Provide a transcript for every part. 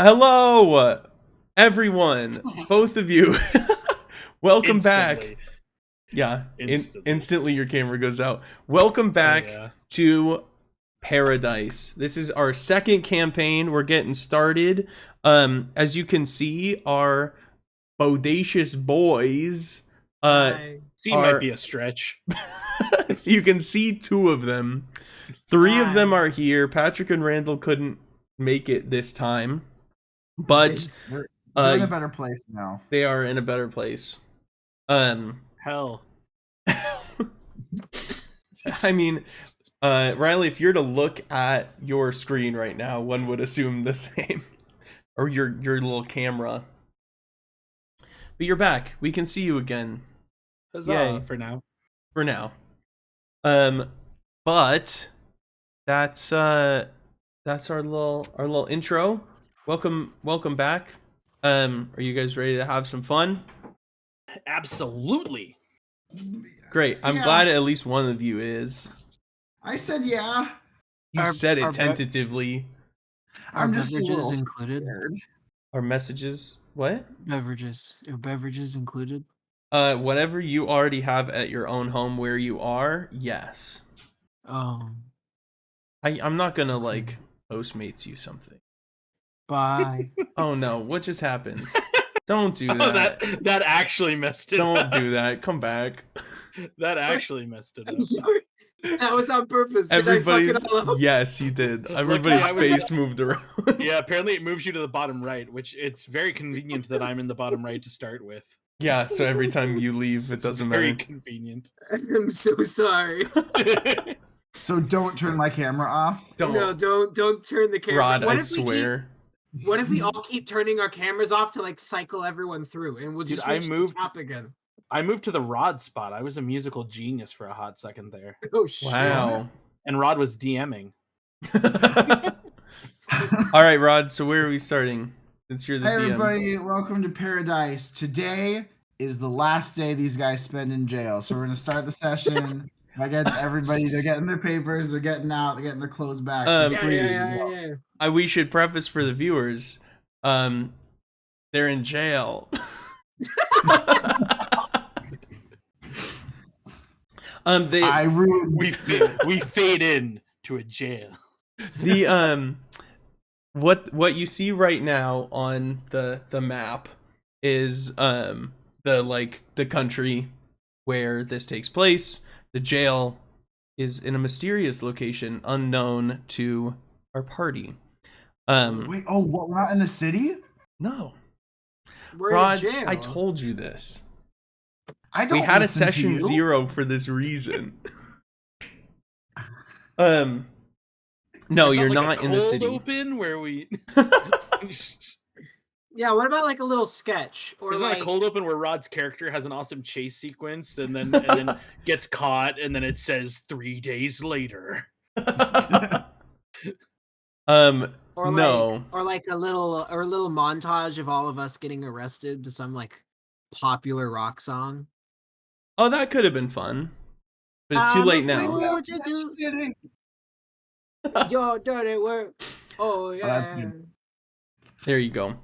Hello, everyone, both of you. Welcome back. Instantly. Yeah, Instantly. instantly your camera goes out. Welcome back to Paradise. This is our second campaign. We're getting started. As you can see, our bodacious boys C might be a stretch. you can see two of them. Three of them are here. Patrick and Randall couldn't make it this time. But they're in a better place now. They are in a better place. Hell. I mean, Riley, if you're to look at your screen right now, one would assume the same. Or your little camera. But you're back. We can see you again. Huzzah. Yay. For now. For now. But that's our little intro. Welcome back. Are you guys ready to have some fun? Absolutely. Great. I'm glad at least one of you is. I said yeah. You said it tentatively. Are beverages included? Our messages. What? Beverages. Are beverages included? Whatever you already have at your own home where you are, yes. I'm not gonna like Postmates you something. Bye. Oh no, what just happened? Don't do that. That actually messed it up. Don't do that. Come back. That actually messed it up. I'm sorry. That was on purpose. Did Everybody's, I fuck it all up? yes, you did. Everybody's face moved around. Yeah, apparently it moves you to the bottom right, which it's very convenient that I'm in the bottom right to start with. Yeah, so every time you leave, it doesn't matter. Very convenient. I'm so sorry. So don't turn my camera off. Don't turn the camera. Rod, I swear. What if we all keep turning our cameras off to like cycle everyone through, and we'll just switch the top again? I moved to the Rod spot. I was a musical genius for a hot second there. Oh shit! Wow. And Rod was DMing. All right, Rod. So where are we starting? Since you're the Hey DM. everybody, welcome to Paradise. Today is the last day these guys spend in jail, so we're gonna start the session. They're getting their papers, they're getting out, they're getting their clothes back. Yeah. We should preface for the viewers. They're in jail. We fade in to a jail. The what you see right now on the map is the country where this takes place. The jail is in a mysterious location unknown to our party. Wait, what? We're not in the city? No. We're Rod, in jail. I told you this. We had a session 0 for this reason. No, you're not in the city. Open where we. Yeah, what about like a little sketch or There's like not a cold open where Rod's character has an awesome chase sequence and then gets caught and then it says 3 days later. No. Or like a little montage of all of us getting arrested to some like popular rock song. Oh, that could have been fun. But it's too late now. Your dirty work. Oh yeah. Oh, that's good. There you go.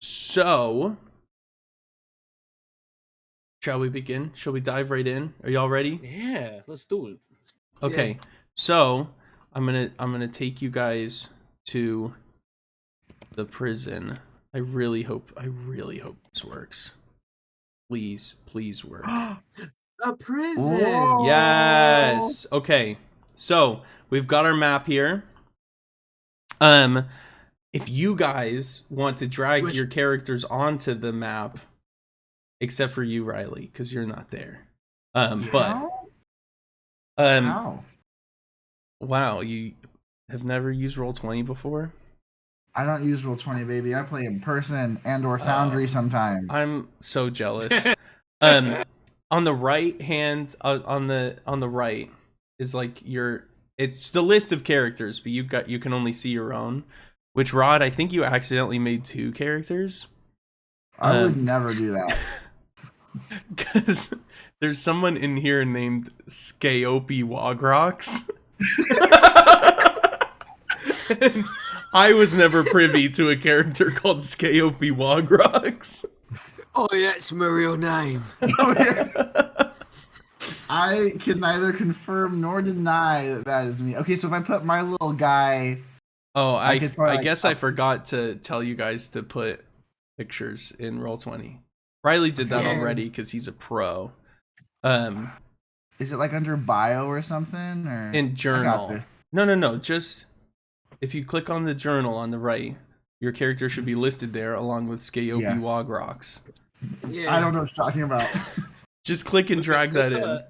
So shall we begin? Shall we dive right in? Are y'all ready? Yeah, let's do it. Okay. Yeah. So I'm gonna take you guys to the prison. I really hope this works. Please work. A prison. Whoa. Yes. Okay. So we've got our map here. If you guys want to drag your characters onto the map, except for you, Riley, because you're not there. But wow, you have never used Roll20 before? I don't use Roll20, baby. I play in person and or Foundry sometimes. I'm so jealous. On the right hand, on the right is like it's the list of characters, but you can only see your own. Which, Rod, I think you accidentally made 2 characters. I would never do that. Because there's someone in here named Scaope Wogrox. And I was never privy to a character called Skaopi Wogrox. Oh, that's my real name. I can neither confirm nor deny that that is me. Okay, so if I put my little guy, Oh, I I could probably, like, guess I forgot to tell you guys to put pictures in Roll20. Riley did that Yes. already because he's a pro. Is it like under bio or something? Or In I got journal. this. No. Just if you click on the journal on the right, your character should be listed there along with Skaopi Yeah. Wogrox. Yeah. I don't know what you're talking about. Just click and drag that in.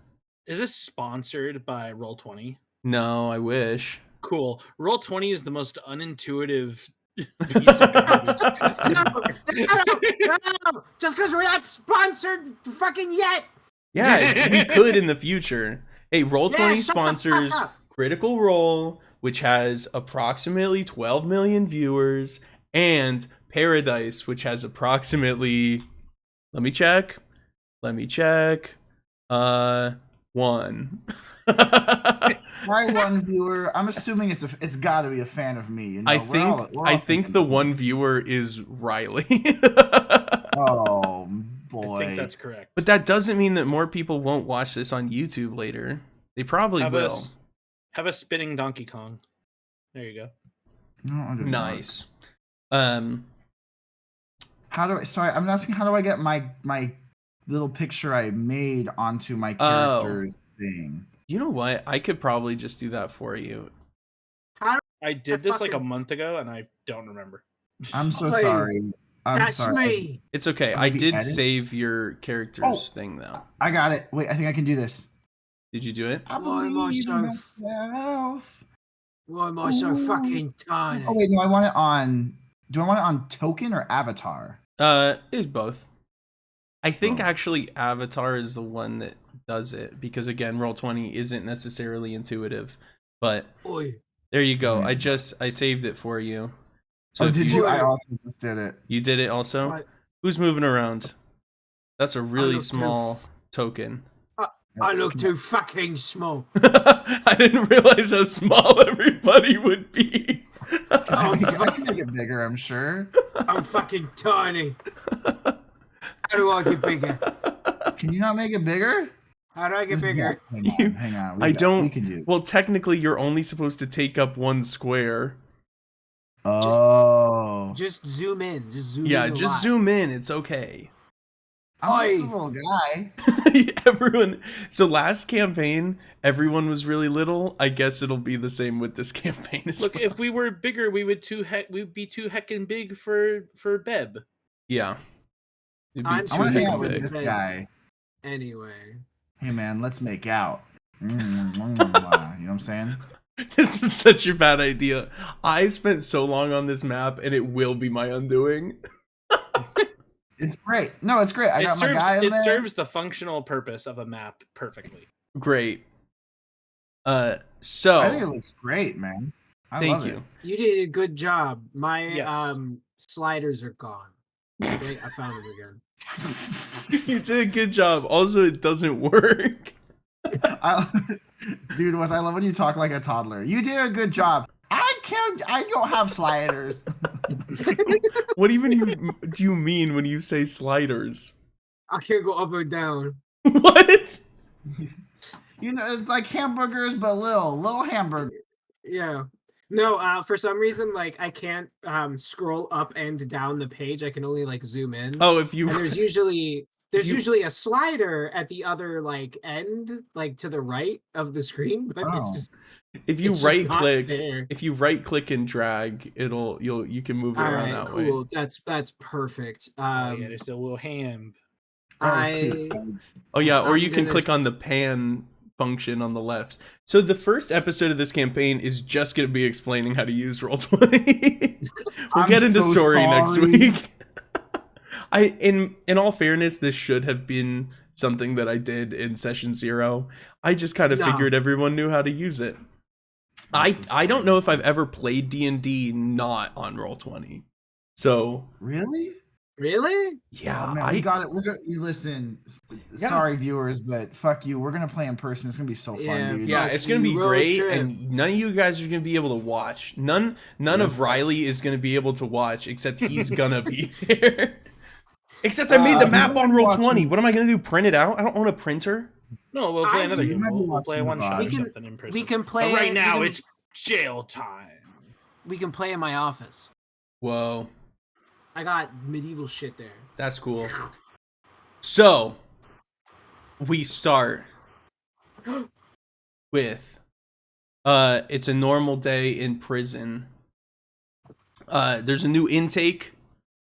Is this sponsored by Roll20? No, I wish. Cool. Roll20 is the most unintuitive piece of garbage. No! Just because we're not sponsored fucking yet. Yeah, we could in the future. Hey, Roll20 Yeah, shut the sponsors fuck up. Critical Role, which has approximately 12 million viewers, and Paradise, which has approximately, let me check. 1. My one viewer, I'm assuming it's got to be a fan of me. You know? I We're all think thinking the this. one viewer is Riley. Oh I boy. think that's correct. But that doesn't mean that more people won't watch this on YouTube later. They probably Have will. have a spinning Donkey Kong. There you go. No, I do not. Nice. How do I? Sorry, I'm asking. How do I get my little picture I made onto my character's thing? You know what? I could probably just do that for you. I did this like a month ago and I don't remember. I'm so Hey, sorry. I'm That's sorry. me. It's okay. Or I maybe did edit? save your character's thing though. I got it. Wait, I think I can do this. Did you do it? I Why am I believe in so- myself. Why am I so Ooh. fucking tiny? Oh wait, no, I want it on. Do I want it on token or avatar? It's both. I think Oh. actually Avatar is the one that does it because again, Roll20 isn't necessarily intuitive. But Oi. there you go. Hmm. I saved it for you. So Oh, if did you? you- I also just did it. You did it also? What? Who's moving around? That's a really look too small token. I look too fucking small. I didn't realize how small everybody would be. I can make it bigger. I'm sure. I'm fucking tiny. How do I get bigger? Can you not make it bigger? How do I get bigger? Hang on. I don't- We can do. Well, technically, you're only supposed to take up one square. Oh. Just zoom in. Just zoom in. Yeah, a just lot. zoom in. It's okay. I'm just Oi. a little guy. Everyone. So last campaign, everyone was really little. I guess it'll be the same with this campaign as Look, well. if we were bigger, we'd be too heckin' big for Beb. Yeah. It'd be I'm I want to hang out Too with big. this guy. Anyway. Hey man, let's make out. You know what I'm saying? This is such a bad idea. I spent so long on this map, and it will be my undoing. It's great. No, it's great. I got my guy in It there. serves the functional purpose of a map perfectly. Great. I think it So looks great, man. I thank love you. You did a good job. My Yes. sliders are gone. Wait, I found them again. You did a good job. Also, it doesn't work. Dude, I love when you talk like a toddler. You did a good job. I don't have sliders. What even do you mean when you say sliders? I can't go up or down. What? You know, it's like hamburgers, but little hamburger. Yeah. No, for some reason, like I can't scroll up and down the page. I can only like zoom in. Oh, if you And there's usually You- a slider at the other like end, like to the right of the screen, but it's Oh. just if you it's just right not click, there. if you right click and drag, you can move it All around right, that way. cool. That's perfect. Oh, yeah, there's a little ham. I Oh yeah, or I'm you can gonna click on the pan function on the left. So the first episode of this campaign is just going to be explaining how to use Roll20. We'll I'm get into so story next sorry. week. In all fairness, this should have been something that I did in session 0. I just kind of No. figured everyone knew how to use it. I don't know if I've ever played D&D not on Roll20. So Really? Really? Yeah, Oh, man, we got it. We're gonna you listen. Yeah. Sorry, viewers, but fuck you. We're gonna play in person. It's gonna be so fun, Yeah, dude. Yeah, fuck it's gonna you, be road great, trip. and none of you guys are gonna be able to watch. None of Riley is gonna be able to watch, except he's gonna be there. Except I made the You map might on be Roll20. watching- What am I gonna do? Print it out? I don't own a printer. No, we'll play I another do. game. You might be We'll play a watching one shot the or VOD. something in person. We can play. But right now, we can, it's jail time. we can play in my office. Whoa, I got medieval shit there. that's cool. So we start with it's a normal day in prison. There's a new intake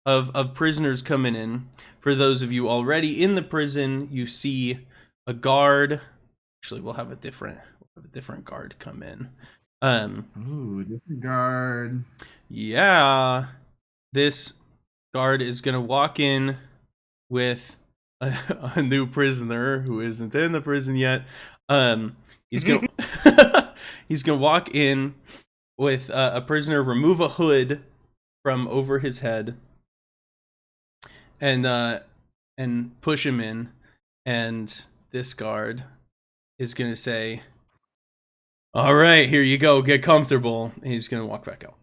of prisoners coming in. For those of you already in the prison, you see a guard. Actually, we'll have a different guard come in. Ooh, different guard. Yeah, this guard is gonna walk in with a new prisoner who isn't in the prison yet. He's gonna he's gonna walk in with a prisoner, remove a hood from over his head, and push him in. And this guard is gonna say, "All right, here you go. Get comfortable." And he's gonna walk back out.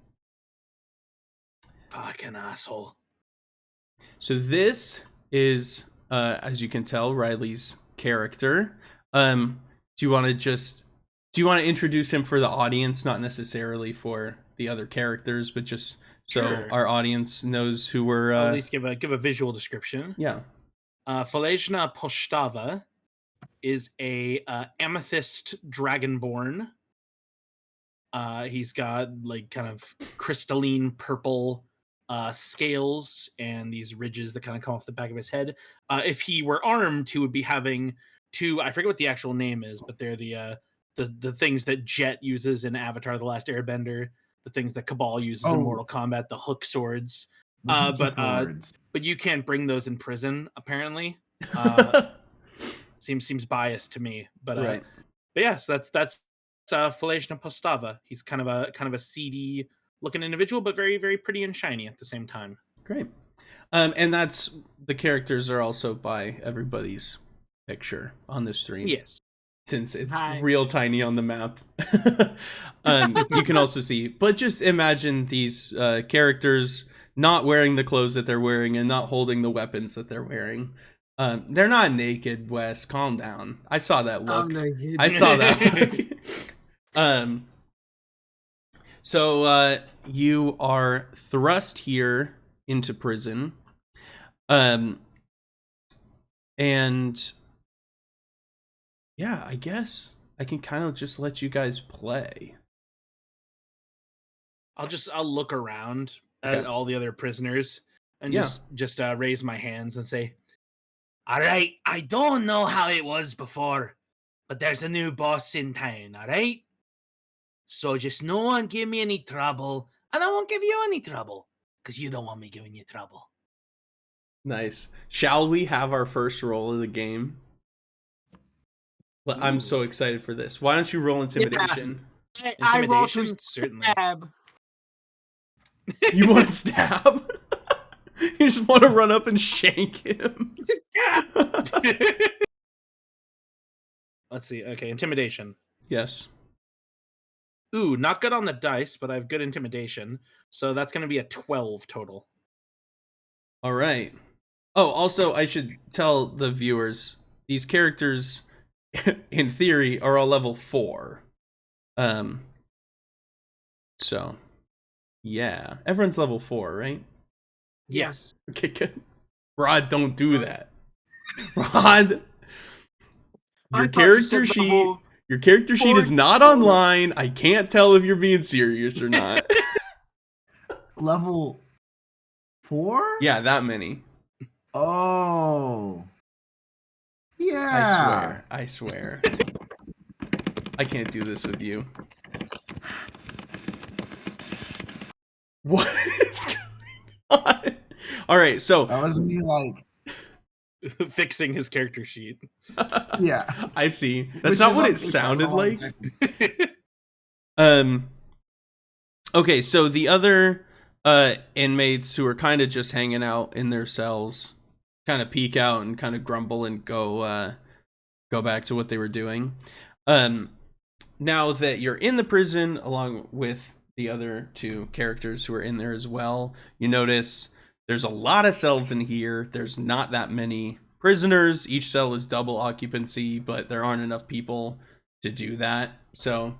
Fucking asshole. So this is, as you can tell, Riley's character. Do you want to introduce him for the audience, not necessarily for the other characters, but just so Sure. our audience knows who we're? At least give a visual description. Yeah. Falejna Postava is a amethyst dragonborn. He's got like kind of crystalline purple scales and these ridges that kind of come off the back of his head. If he were armed, he would be having two. I forget what the actual name is, but they're the things that Jet uses in Avatar: The Last Airbender. The things that Cabal uses in Mortal Kombat, the hook swords. But you can't bring those in prison, apparently. Seems biased to me, but Right. But yeah, so that's Falejna Postava. He's kind of a seedy looking individual, but very, very pretty and shiny at the same time. Great. And that's the characters are also by everybody's picture on the stream. Yes. Since it's Hi. real tiny on the map. You can also see, but just imagine these characters not wearing the clothes that they're wearing and not holding the weapons that they're wearing. They're not naked, Wes. Calm down. I saw that look. I saw that look. So you are thrust here into prison. And yeah, I guess I can kind of just let you guys play. I'll look around Okay. at all the other prisoners and Yeah. just raise my hands and say, "All right, I don't know how it was before, but there's a new boss in town. All right, so just no one give me any trouble, and I won't give you any trouble because you don't want me giving you trouble." Nice. Shall we have our first roll of the game? Well, I'm so excited for this. Why don't you roll intimidation? I roll to Intimidation? Certainly. stab. You want to stab? You just want to run up and shank him. Let's see. Okay, intimidation. Yes. Ooh, not good on the dice, but I have good intimidation. So that's going to be a 12 total. All right. Oh, also, I should tell the viewers, these characters, in theory, are all level 4. So, yeah. Everyone's level 4, right? Yes. Okay, good. Rod, don't do that. Rod, your character sheet, your character sheet is not online. I can't tell if you're being serious or not. Level 4? Yeah, that many. Oh. Yeah. I swear. I can't do this with you. What is going on? All right, so That was me, like, Fixing his character sheet. yeah. I see. That's Which not is what up it to sounded Colin like. Jackson. Okay, so the other inmates who are kind of just hanging out in their cells, kind of peek out and kind of grumble and go back to what they were doing. Now that you're in the prison, along with the other two characters who are in there as well, you notice there's a lot of cells in here. There's not that many prisoners. Each cell is double occupancy, but there aren't enough people to do that. So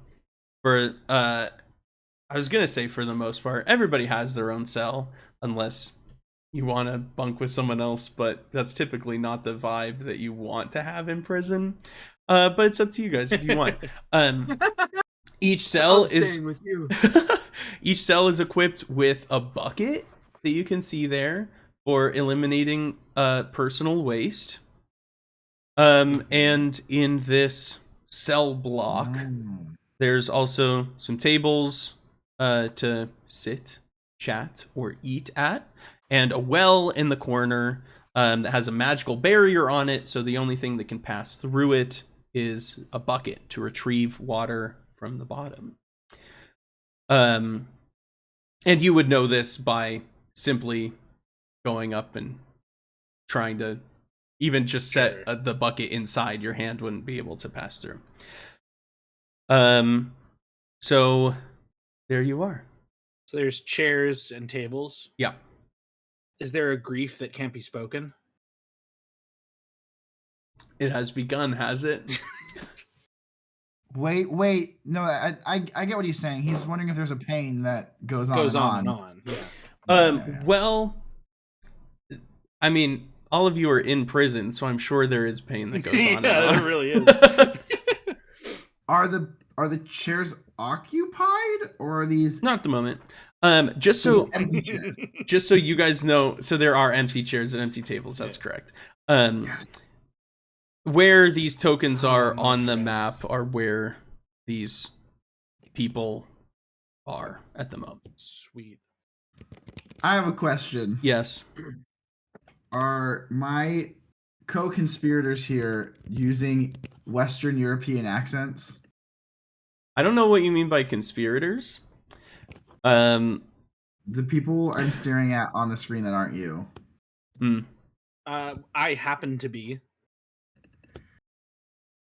for I was gonna say for the most part, everybody has their own cell, unless you want to bunk with someone else, but that's typically not the vibe that you want to have in prison. But it's up to you guys if you want. Each cell I'm is staying with you. each cell is equipped with a bucket that you can see there for eliminating personal waste. And in this cell block, there's also some tables to sit, chat, or eat at, and a well in the corner that has a magical barrier on it, so the only thing that can pass through it is a bucket to retrieve water from the bottom. And you would know this by simply going up and trying to even just set the bucket inside. Your hand wouldn't be able to pass through. So there you are. So there's chairs and tables. Yeah. Is there a grief that can't be spoken? It has begun, has it? Wait. No, I get what he's saying. He's wondering if there's a pain that goes on and on. Yeah. Well, I mean, all of you are in prison, so I'm sure there is pain that goes on. Yeah, and on. there really is. Are the chairs occupied, or are these Not at the moment. Just so empty chairs? just so you guys know, so there are empty chairs and empty tables. That's correct. Yes. Where these tokens are my on the friends. map are where these people are at the moment. Sweet. I have a question. Yes. Are my co-conspirators here using Western European accents? I don't know what you mean by conspirators. The people I'm staring at on the screen that aren't you. I happen to be,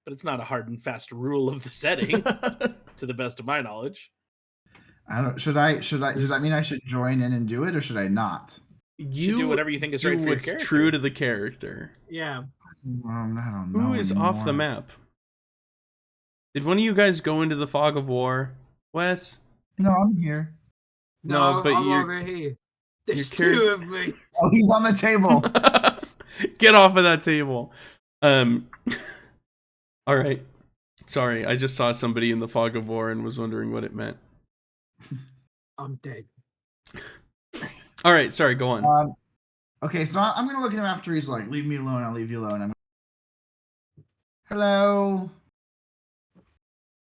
but it's not a hard and fast rule of the setting, to the best of my knowledge. I don't. Should I? Does that mean I should join in and do it, or should I not? You do whatever you think is do right for your what's character. true to the character. Yeah. I don't know. Who is off the anymore. map? Did one of you guys go into the fog of war? Wes? No, I'm here. No, but I'm you're- over here. There's character- two of me. Oh, he's on the table. Get off of that table. All right. Sorry, I just saw somebody in the fog of war and was wondering what it meant. I'm dead. All right, sorry, go on. Okay, so I'm gonna look at him after he's like, "Leave me alone. I'll leave you alone." Hello.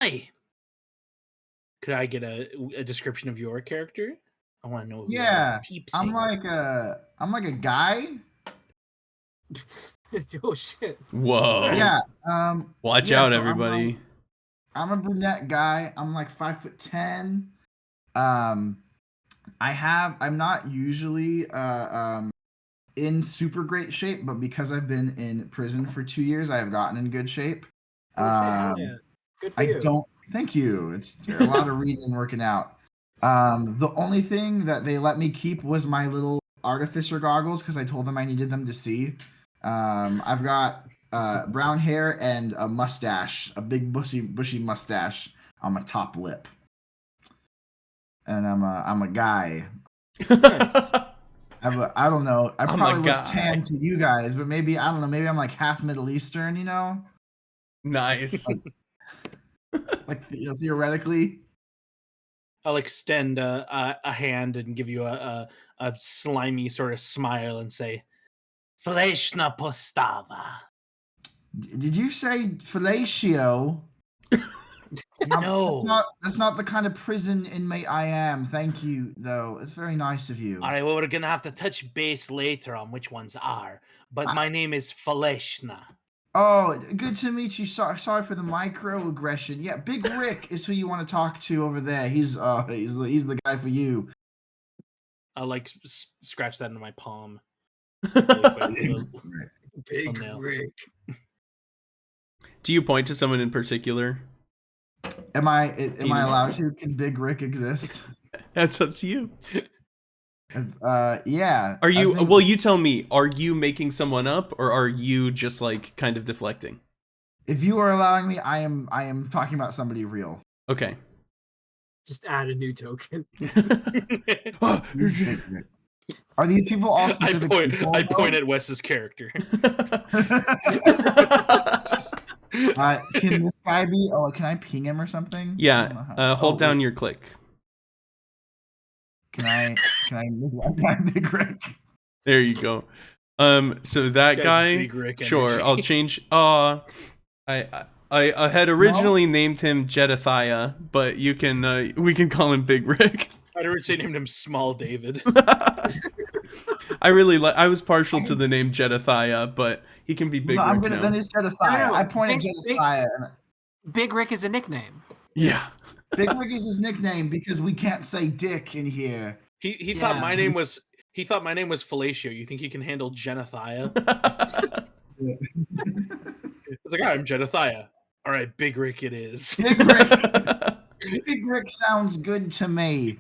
Hi. Could I get a description of your character? I want to know. Who Yeah, peeps. I'm like a guy. Oh shit. Whoa. Yeah. Watch yeah, out, so everybody. I'm a brunette guy. I'm like 5'10". I'm not usually in super great shape, but because I've been in prison for 2 years, I have gotten in good shape. Yeah. Good for you. Thank you. It's a lot of reading and working out. The only thing that they let me keep was my little artificer goggles because I told them I needed them to see. I've got brown hair and a mustache, a big bushy mustache on my top lip, and I'm a guy. I don't know. I I'm a probably look guy. tan to you guys, but maybe I don't know. Maybe I'm like half Middle Eastern, you know? Nice. Like theoretically. I'll extend a hand and give you a slimy sort of smile and say, "Fleshna postava." Did you say fellatio? No. That's not the kind of prison inmate I am. Thank you, though. It's very nice of you. All right, well, we're gonna have to touch base later on which ones are. But my name is Fleshna. Oh, good to meet you. Sorry for the microaggression. Yeah, Big Rick is who you want to talk to over there. He's the guy for you. I'll like scratch that into my palm. Really quick with a Big thumbnail. Rick. Do you point to someone in particular? Am I you know? allowed to? Can Big Rick exist? That's up to you. Yeah. Are you? I think Well, you tell me. Are you making someone up, or are you just like kind of deflecting? if you are allowing me, I am talking about somebody real. Okay. Just add a new token. Who's Big Rick? Are these people all specific people? I point at Wes's character. Can this guy be? Oh, can I ping him or something? I don't know Yeah. how- Hold oh, down wait. your click. Can I make that guy Big Rick? There you go. So that Guy's guy. Big Rick Sure. energy. I'll change. I had originally named him Jedediah, but you can we can call him Big Rick. I'd originally named him Small David. I really like. I was partial to the name Jedediah, but he can be Big No, Rick I'm gonna. now. Then it's Jedediah. No, I pointed Big- Jedediah. And Big Rick is a nickname. Yeah. Big Rick is his nickname because we can't say Dick in here. He thought Yeah. my name was Fellatio. You think he can handle Genethia? It's like, I'm Jedediah. All right, Big Rick it is. Big Rick. Big Rick sounds good to me.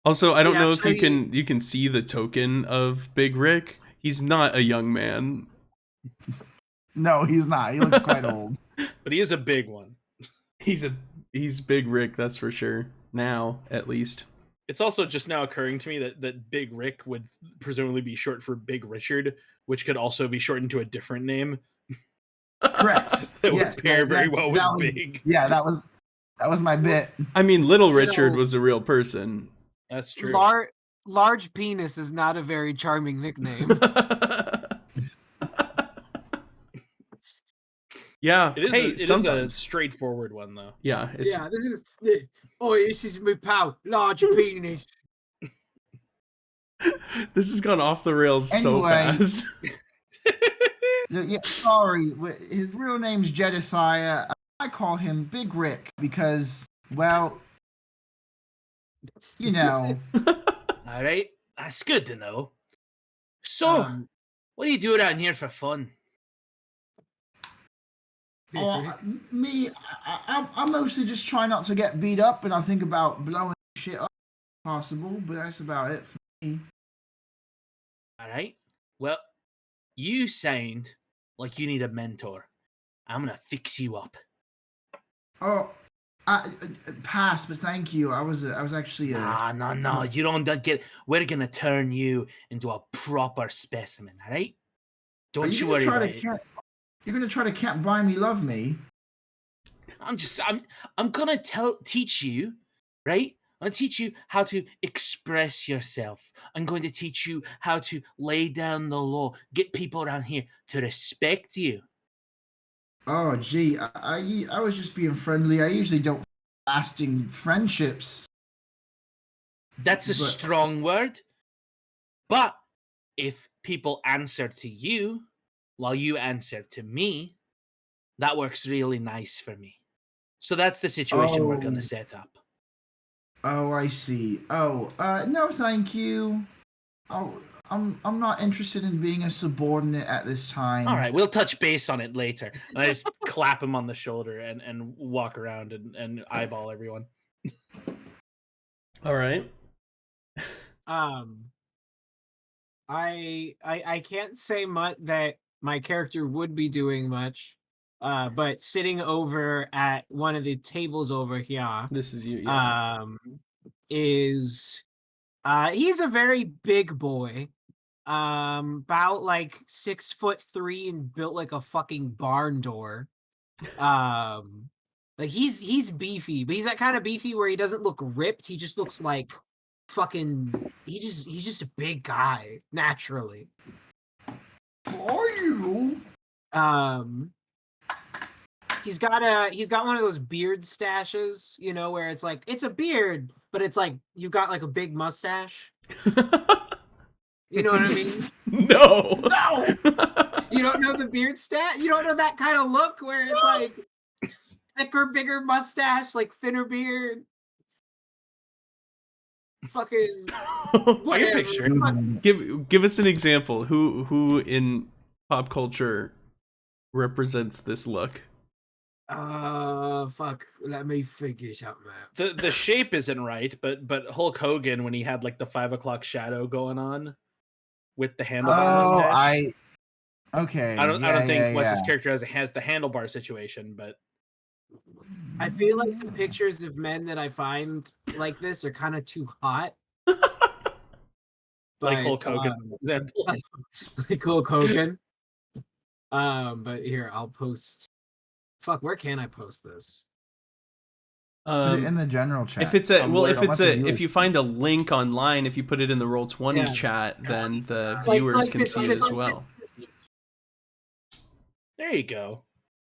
Also, I don't Yeah, know if actually- you can see the token of Big Rick. He's not a young man. No, he's not. He looks quite old. But he is a big one. He's Big Rick, that's for sure. Now, at least. It's also just now occurring to me that Big Rick would presumably be short for Big Richard, which could also be shortened to a different name. Correct. That Yes, would pair very that's- well with that was- Big. Yeah, that was my bit. I mean, Little Richard So- was a real person. That's true. Large penis is not a very charming nickname. Yeah. It is, hey, it is a sometimes. straightforward one, though. Yeah, it's Yeah, this is my pal, large penis. this has gone off the rails so Anyway. fast. Yeah, sorry. His real name's Jedediah. I call him Big Rick because, well, you know. All right, that's good to know. So, what are you doing out here for fun? Big Rick. Me, I'm mostly just trying not to get beat up, and I think about blowing shit up if possible, but that's about it for me. All right. Well, you sound like you need a mentor. I'm gonna fix you up. Oh, pass, but thank you. I was actually No. You don't get. We're gonna turn you into a proper specimen. All right. Are Don't you gonna worry try about to it. You're gonna try to can't buy me, love me. I'm gonna teach you, right? I'm gonna teach you how to express yourself. I'm going to teach you how to lay down the law, get people around here to respect you. Oh, gee, I was just being friendly. I usually don't lasting friendships. That's a But- strong word. But if people answer to you while you answer to me, that works really nice for me. So that's the situation we're going Oh. to set up. Oh, I see. Oh, no, thank you. Oh, I'm not interested in being a subordinate at this time. All right, we'll touch base on it later. And I just clap him on the shoulder and walk around and eyeball everyone. All right. I can't say much that my character would be doing much, but sitting over at one of the tables over here, This is you. Yeah. is he's a very big boy, about like 6'3" and built like a fucking barn door. Like he's beefy, but he's that kind of beefy where he doesn't look ripped. He just looks like fucking. He's just a big guy naturally. For you. He's got one of those beard stashes, you know, where it's like it's a beard, but it's like you've got like a big mustache. You know what I mean? No. No. You don't know the beard stat? You don't know that kind of look where it's like thicker, bigger mustache, like thinner beard. fucking Your whatever. picture. Give us an example. Who in pop culture represents this look? Fuck. Let me figure something out. The shape isn't right, but Hulk Hogan when he had like the 5 o'clock shadow going on with the handlebar Oh, mustache. okay. I don't think Wes's yeah. character has the handlebar situation, but I feel like the pictures of men that I find like this are kind of too hot. like But, Hulk Hogan, for example. like Hulk Hogan. But here I'll post. Fuck, where can I post this? Put it in the general chat. If it's a well, Tumblr, if don't it's let a the if viewers you find a link online, if you put it in the Roll20 Yeah. chat, then the Like- viewers like can this- see it this- as well. There you go.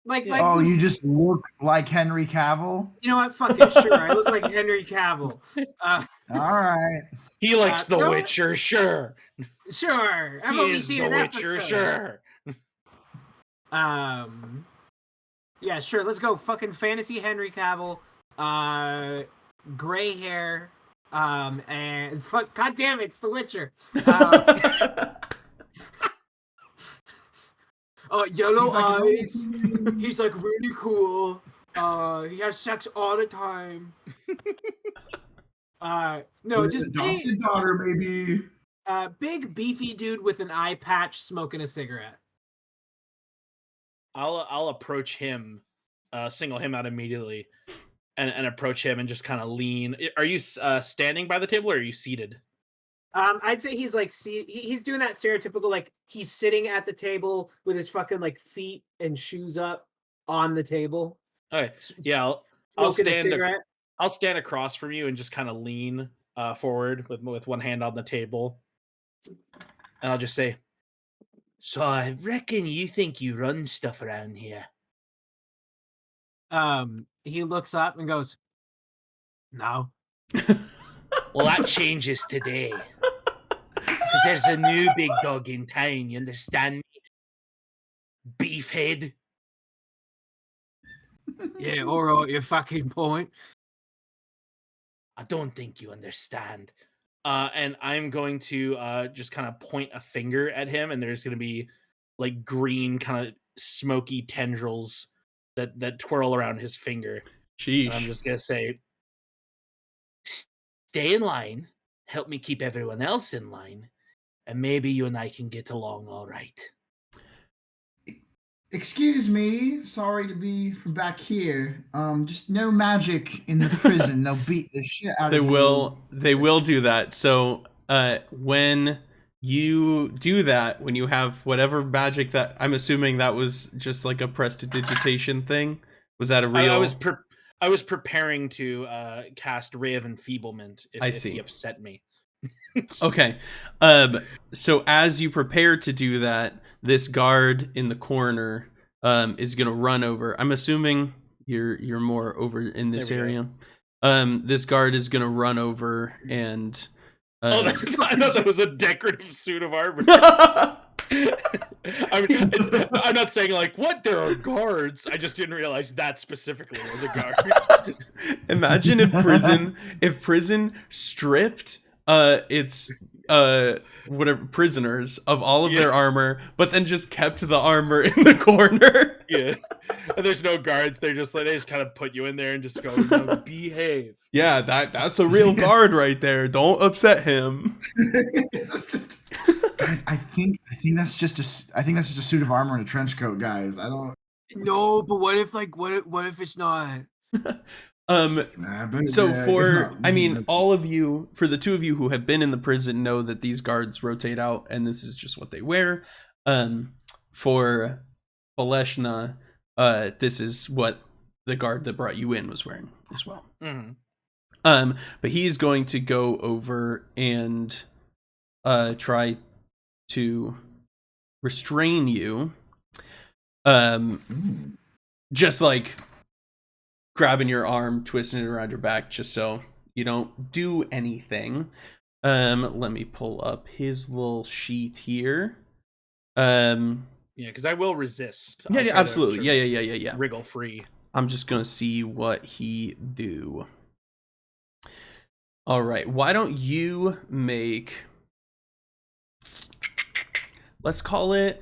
Like, Oh, you just look like Henry Cavill? you know what? Fuck it, sure. I look like Henry Cavill. All right. He likes The no- Witcher, sure. Sure. I've He only is seen The an Witcher, episode. sure. Yeah, sure. Let's go. Fucking fantasy Henry Cavill. Gray hair. And fuck. God damn it! It's The Witcher. Yellow eyes. He's like really cool. He has sex all the time. No, just big, adopted daughter, maybe. big beefy dude with an eye patch smoking a cigarette. I'll approach him, single him out immediately, and approach him and just kind of lean. Are you standing by the table or are you seated? I'd say he's like, he's doing that stereotypical, like he's sitting at the table with his fucking like feet and shoes up on the table. Okay, yeah, I'll Smoking a stand. cigarette. I'll stand across from you and just kind of lean forward with one hand on the table, and I'll just say, "So I reckon you think you run stuff around here." He looks up and goes, "No." Well, that changes today. Because there's a new big dog in town, you understand me? Beefhead. Yeah, all right, your fucking point. I don't think you understand. And I'm going to just kind of point a finger at him, and there's going to be like green kind of smoky tendrils that twirl around his finger. And I'm Sheesh. just going to say, stay in line, help me keep everyone else in line, and maybe you and I can get along all right. Excuse me, sorry to be from back here. Just no magic in the prison. They'll beat the shit out They of you. will do that. So when you do that, when you have whatever magic that, I'm assuming that was just like a prestidigitation thing. Was that a real? I was preparing to cast Ray of Enfeeblement if see. he upset me. Okay. So as you prepare to do that, this guard in the corner is gonna run over. I'm assuming you're more over in this area. This guard is gonna run over and I thought that was a decorative suit of armor. I'm not saying like what there are guards. I just didn't realize that specifically was a guard. Imagine if prison stripped its whatever prisoners of all of their armor, but then just kept the armor in the corner. Yeah, and there's no guards. They just kind of put you in there and just go, no, behave. Yeah, that's a real guard right there. Don't upset him. Guys, I think that's just a suit of armor and a trench coat, guys. I don't. No, but what if it's not? So all of you, for the two of you who have been in the prison, know that these guards rotate out, and this is just what they wear. For Baleshna, this is what the guard that brought you in was wearing as well. Mm-hmm. But he's going to go over and try to restrain you. Just like grabbing your arm, twisting it around your back, just so you don't do anything. Let me pull up his little sheet here. Yeah, because I will resist. Yeah, absolutely. Yeah. Wriggle free. I'm just gonna see what he do. All right. Why don't you make, let's call it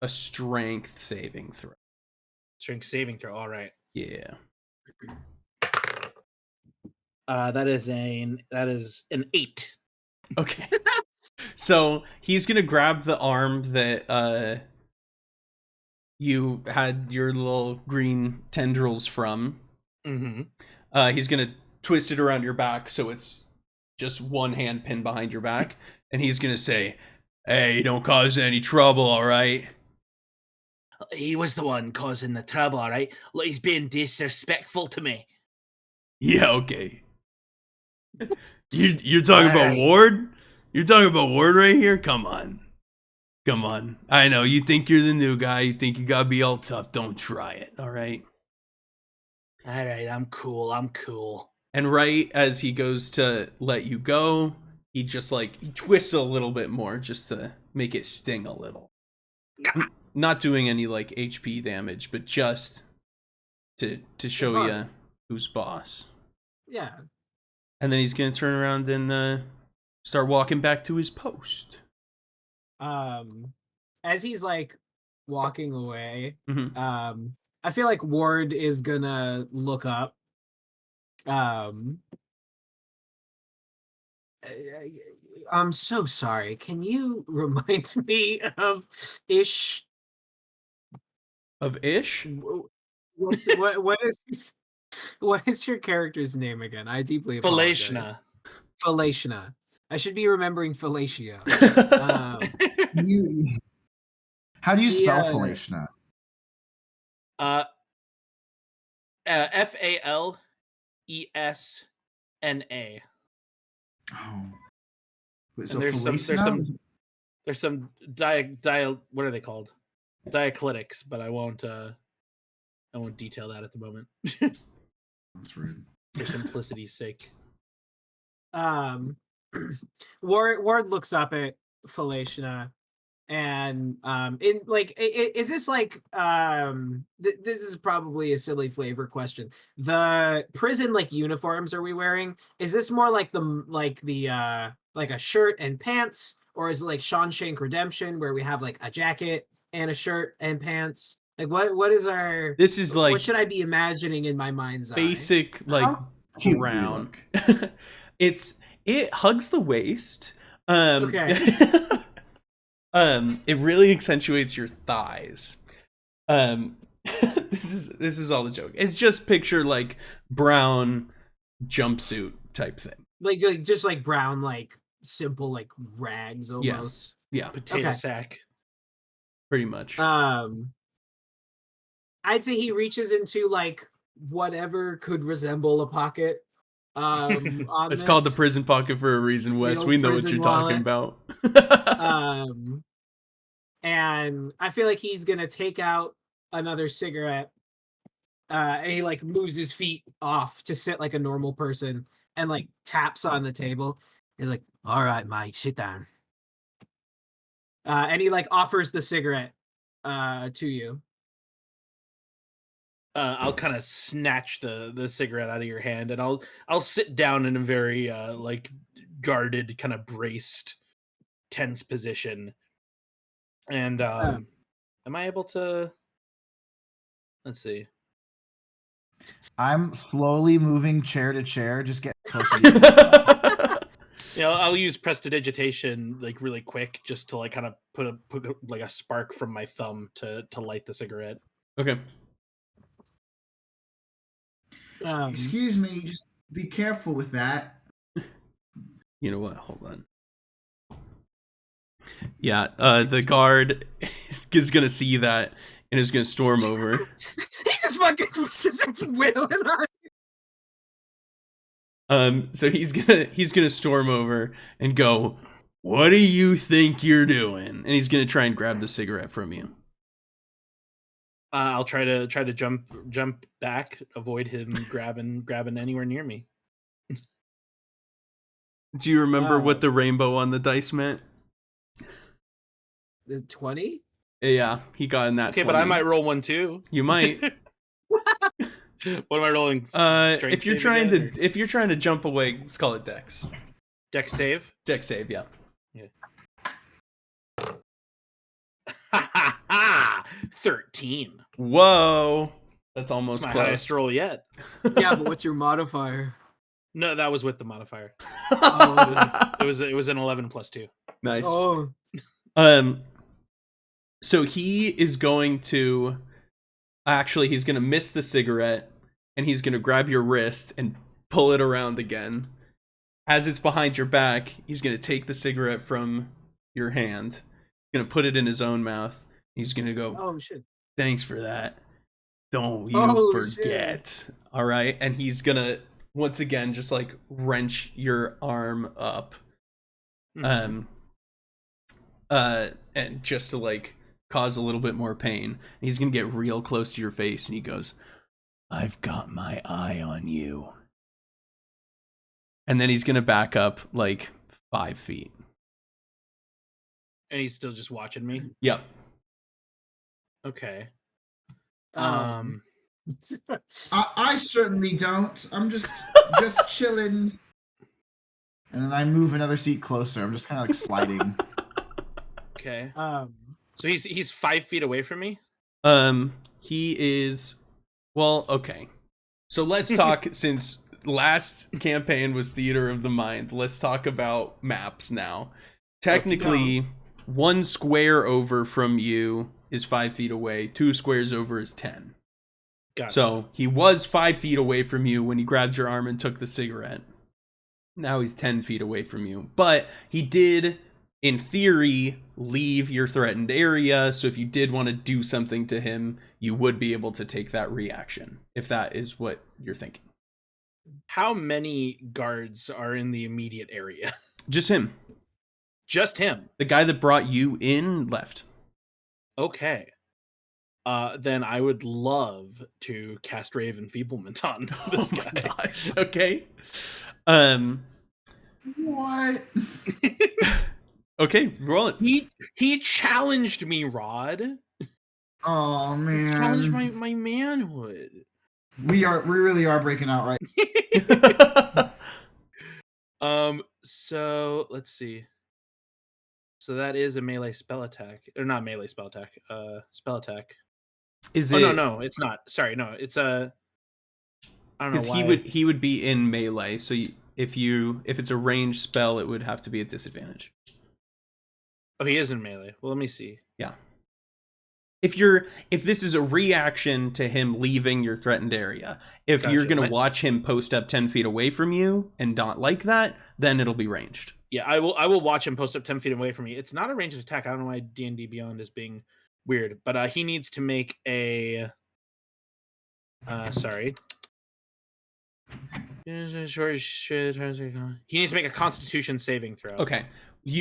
a strength saving throw. Strength saving throw. All right. Yeah. That is an 8. Okay. So he's gonna grab the arm that you had your little green tendrils from. Mm-hmm. He's gonna twist it around your back so it's just one hand pinned behind your back, and he's gonna say, "Hey, don't cause any trouble, all right?" He was the one causing the trouble, all right? Look, he's being disrespectful to me. Yeah, okay. You're talking about Alright. Ward? You're talking about Ward right here? Come on. Come on. I know, you think you're the new guy. You think you gotta be all tough. Don't try it, all right? All right, I'm cool. And right as he goes to let you go, he just he twists a little bit more just to make it sting a little. Not doing any HP damage, but just to show you who's boss. Yeah. And then he's gonna turn around and start walking back to his post. As he's walking away, Mm-hmm. I feel like Ward is gonna look up. I'm so sorry. Can you remind me of Ish? Of Ish? What is your character's name again? I deeply apologize. Felashna. Felashna. I should be remembering Felatia. How do you spell Felashna? Falesna. Oh. Wait, so And there's some what are they called? Diacritics, but I won't detail that at the moment. That's rude. For simplicity's sake. Ward looks up at Felashna, and is this this is probably a silly flavor question. The prison uniforms are we wearing? Is this more like a shirt and pants, or is it like Shawshank Redemption where we have a jacket and a shirt and pants? What is our? This is what should I be imagining in my mind's basic How cute do you brown. look? It hugs the waist. Okay. It really accentuates your thighs. This is all the joke. It's just picture brown jumpsuit type thing. Just brown simple rags almost. Yeah, Potato sack. pretty much. I'd say he reaches into whatever could resemble a pocket. It's called the prison pocket for a reason, Wes. old We know what prison you're wallet. talking about. And I feel like he's gonna take out another cigarette. And he moves his feet off to sit like a normal person and taps on the table. He's like, "All right, mate, sit down." And he offers the cigarette to you. I'll kind of snatch the cigarette out of your hand, and I'll sit down in a very guarded, kind of braced, tense position. And am I able to? Let's see. I'm slowly moving chair to chair, just get closer to you. I'll use prestidigitation really quick, just to kind of put a spark from my thumb to light the cigarette. Okay. Excuse me, just be careful with that. You know what? Hold on. Yeah, the guard is gonna see that and is gonna storm over. He just fucking starts whittling on. So he's gonna storm over and go, "What do you think you're doing?" And he's gonna try and grab the cigarette from you. I'll try to jump back, avoid him grabbing anywhere near me. Do you remember what the rainbow on the dice meant? The 20? Yeah, he got in that. Okay, 20. but I might roll one too. You might. What am I rolling? If you're trying to jump away, let's call it Dex. Dex save. Dex save, yeah. Yeah. 13. Whoa, that's almost That's my close. highest roll yet. Yeah, but what's your modifier? No, that was with the modifier. Oh, It was an 11 plus 2. Nice. oh, So he is going to he's going to miss the cigarette, and he's going to grab your wrist and pull it around again. As it's behind your back, he's going to take the cigarette from your hand, going to put it in his own mouth. He's going to go, Oh shit. thanks for that. Don't you Oh, forget. All right. And he's going to, once again, just like wrench your arm up. Mhm. And just to like cause a little bit more pain. He's going to get real close to your face, and he goes, I've got my eye on you. And then he's going to back up like 5 feet. And he's still just watching me. Yep. Okay. Um, I certainly don't. I'm just chilling. And then I move another seat closer. I'm just kind of like sliding. Okay. um, So he's 5 feet away from me. He is, well, okay. So let's talk, since last campaign was Theater of the Mind, let's talk about maps now. Technically, 1 square over from you is 5 feet away. 2 squares over is 10. Gotcha. So he was 5 feet away from you when he grabbed your arm and took the cigarette. Now he's 10 feet away from you. But he did, in theory, leave your threatened area. So if you did want to do something to him, you would be able to take that reaction, if that is what you're thinking. How many guards are in the immediate area? Just him. Just him. The guy that brought you in left. Okay. Then I would love to cast Ray of Enfeeblement on this Oh my guy. gosh. Okay. What? Okay, roll it. He challenged me, Rod. Oh Challenged man. my manhood. We really are breaking out right. So let's see. So that is a melee spell attack. Or not melee spell attack. Spell attack. Is Oh it? no, it's not. Sorry, no, it's a. I don't know Because why. he would be in melee. So if it's a ranged spell, it would have to be a disadvantage. Oh, he is in melee. Well, let me see. Yeah. If this is a reaction to him leaving your threatened area, if you're Gotcha. gonna watch him post up 10 feet away from you and not like that, then it'll be ranged. Yeah, I will watch him post up 10 feet away from me. It's not a ranged attack. I don't know why D&D Beyond is being weird, but he needs to make a sorry. He needs to make a Constitution saving throw. Okay.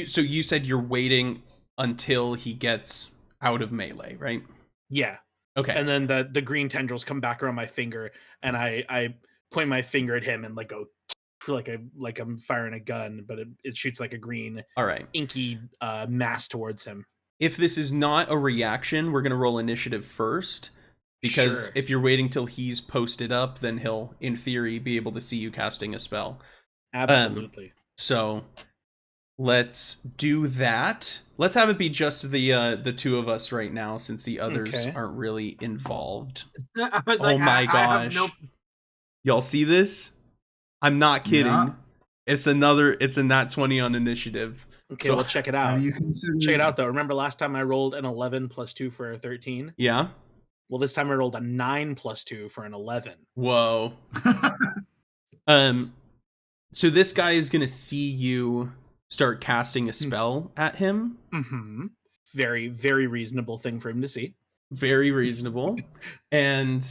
So you said you're waiting until he gets out of melee, right? Yeah. Okay. And then the green tendrils come back around my finger, and I point my finger at him and like go like I'm firing a gun, but it shoots like a green All right. inky mass towards him. If this is not a reaction, we're going to roll initiative first. Because Sure. if you're waiting till he's posted up, then he'll, in theory, be able to see you casting a spell. Absolutely. So let's do that. Let's have it be just the two of us right now, since the others Okay. aren't really involved. I was Oh like, my I have gosh. no. Y'all see this? I'm not kidding. Yeah. It's a nat 20 on initiative. Okay, so- well, check it out. Have you considered? Check it out, though. Remember last time I rolled an 11 plus 2 for a 13? Yeah? Well, this time I rolled a 9 plus 2 for an 11. Whoa. So this guy is going to see you start casting a spell at him. Mm-hmm. Very, very reasonable thing for him to see. Very reasonable. And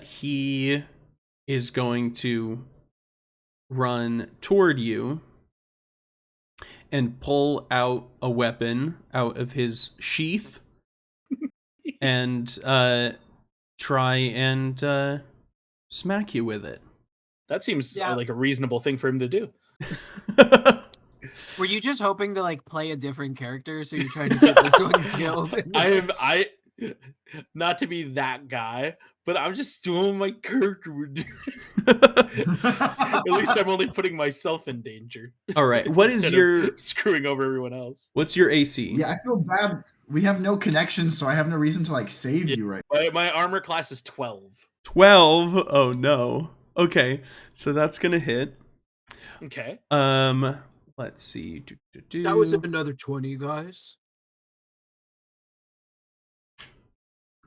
he is going to run toward you and pull out a weapon out of his sheath and try and smack you with it. That seems Yeah. like a reasonable thing for him to do. Were you just hoping to like play a different character, so you're trying to get this one killed? I not to be that guy, but I'm just doing what my character would do. At least I'm only putting myself in danger. All right. What is instead your of screwing over everyone else? what's your AC? Yeah, I feel bad. We have no connection, so I have no reason to like save you right. My armor class is 12. 12. Oh no. Okay. So that's going to hit. Okay. Let's see. That was another 20, guys.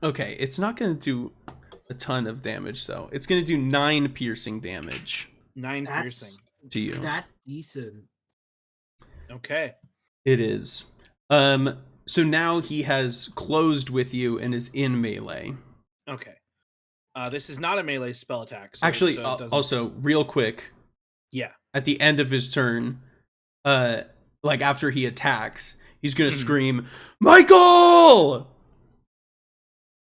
Okay, it's not going to do a ton of damage though. It's going to do 9 piercing damage 9 That's- piercing. to you. That's decent. Okay. It is. So now he has closed with you and is in melee. Okay. This is not a melee spell attack. So, Actually, so it doesn't... also real quick, yeah. at the end of his turn, like after he attacks, he's going to scream, "Michael!"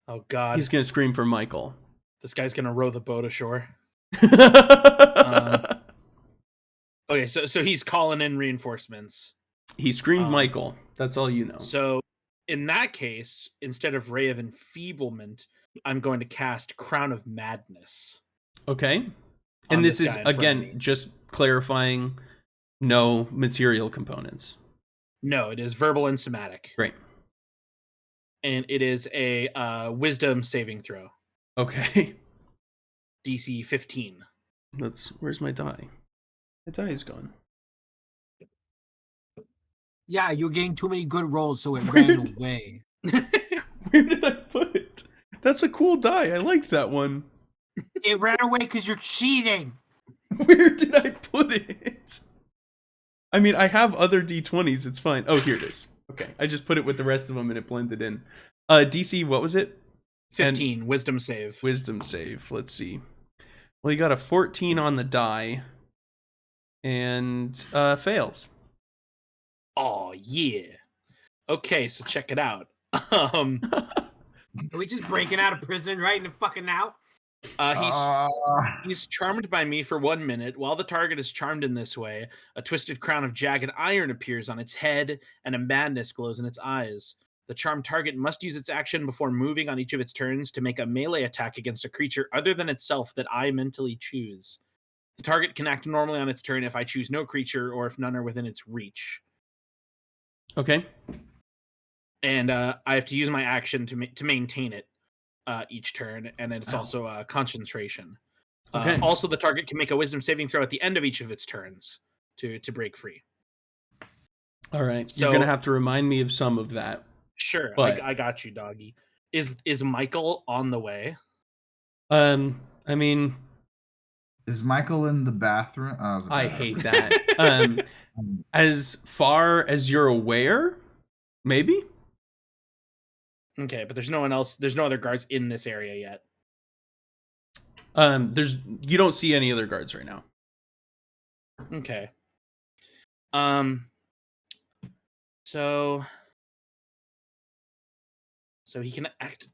Oh God. He's going to scream for Michael. This guy's gonna row the boat ashore. Okay, so he's calling in reinforcements. He screamed Michael. That's all you know. So in that case, instead of Ray of Enfeeblement, I'm going to cast Crown of Madness. Okay. on And this guy is, in front of again, me. just clarifying, no material components. No, it is verbal and somatic. Great. And it is a wisdom saving throw. Okay. DC 15. Where's my die? My die is gone. Yeah, you're getting too many good rolls, so it ran away. Where did I put it? That's a cool die. I liked that one. It ran away because you're cheating. Where did I put it? I mean, I have other D20s. It's fine. Oh, here it is. Okay. I just put it with the rest of them and it blended in. DC, what was it? 15, wisdom save. Wisdom save. Let's see. Well, you got a 14 on the die. And fails. Oh, yeah. Okay, so check it out. Are we just breaking out of prison right fucking now? He's charmed by me for 1 minute. While the target is charmed in this way, a twisted crown of jagged iron appears on its head, and a madness glows in its eyes. The charmed target must use its action before moving on each of its turns to make a melee attack against a creature other than itself that I mentally choose. The target can act normally on its turn if I choose no creature or if none are within its reach. Okay. And I have to use my action to maintain it each turn, and then it's also concentration. Okay. Also, the target can make a wisdom saving throw at the end of each of its turns to break free. All right. So- You're going to have to remind me of some of that. Sure, But- I got you, doggy. Is Michael on the way? I mean, Is Michael in the bathroom? Oh, it was a I bathroom. hate that. As far as you're aware, maybe? Okay, but there's no one else. There's no other guards in this area yet. You don't see any other guards right now. Okay. So he can act.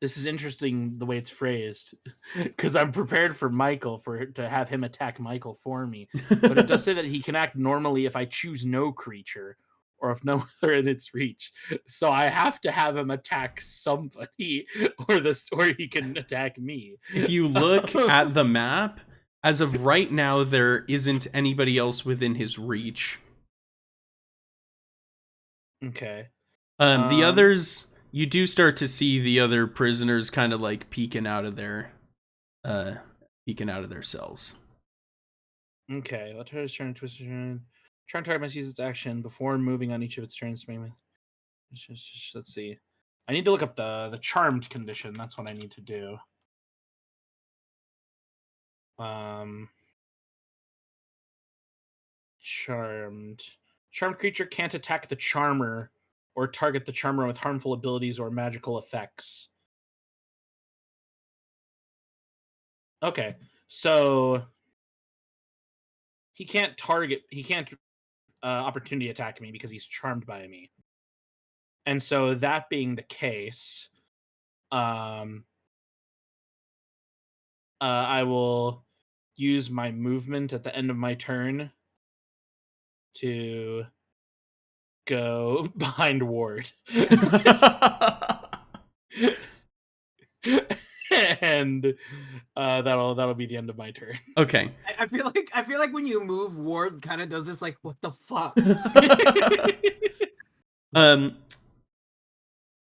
This is interesting the way it's phrased, because I'm prepared for Michael to have him attack Michael for me. But it does say that he can act normally if I choose no creature, or if no other in its reach. So I have to have him attack somebody, or he can attack me. If you look at the map, as of right now, there isn't anybody else within his reach. Okay. The others, you do start to see the other prisoners kind of like peeking out of their cells. Okay. Let her turn twist turn. Charm target must use its action before moving on each of its turns. Let's see. I need to look up the charmed condition. That's what I need to do. Charmed creature can't attack the charmer or target the charmer with harmful abilities or magical effects. Okay, so he can't opportunity attack me because he's charmed by me. And so that being the case, I will use my movement at the end of my turn to go behind Ward. and that'll be the end of my turn. Okay. I feel like when you move, Ward kind of does this like, what the fuck?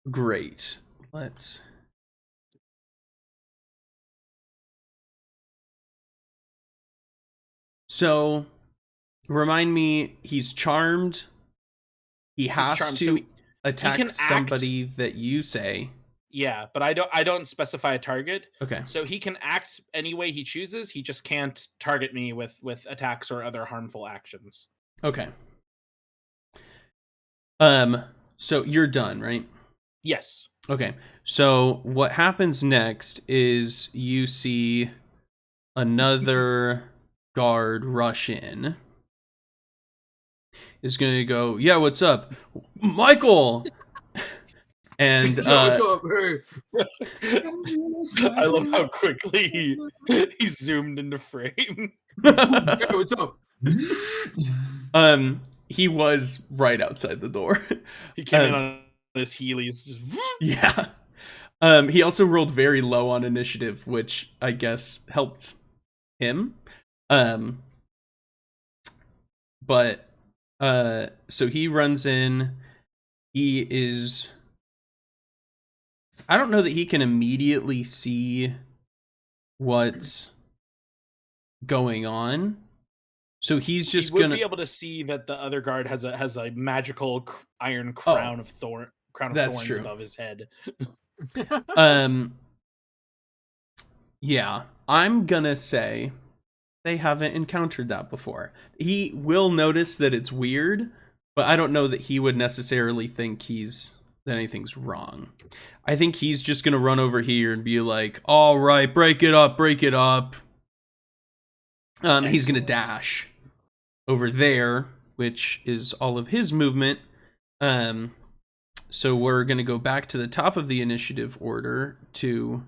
Great. Let's. So, remind me, he's charmed. He has charmed, to so he attack can act- somebody that you say. Yeah, but I don't specify a target. Okay. So he can act any way he chooses. He just can't target me with attacks or other harmful actions. Okay. So you're done, right? Yes. Okay. So what happens next is you see another guard rush in. Is going to go, yeah, what's up? Michael! And Yo, what's up? Hey. I love how quickly he zoomed into frame. Hey, what's up? he was right outside the door. He came in on his heelys. Just Yeah. He also rolled very low on initiative, which I guess helped him. But so he runs in. He is. I don't know that he can immediately see what's going on. So he's just he would gonna be able to see that the other guard has a magical iron crown of thorns true. above his head. Yeah, I'm gonna say they haven't encountered that before. He will notice that it's weird, but I don't know that he would necessarily think that anything's wrong. I think he's just gonna run over here and be like, all right, break it up. He's gonna dash over there, which is all of his movement. So we're gonna go back to the top of the initiative order to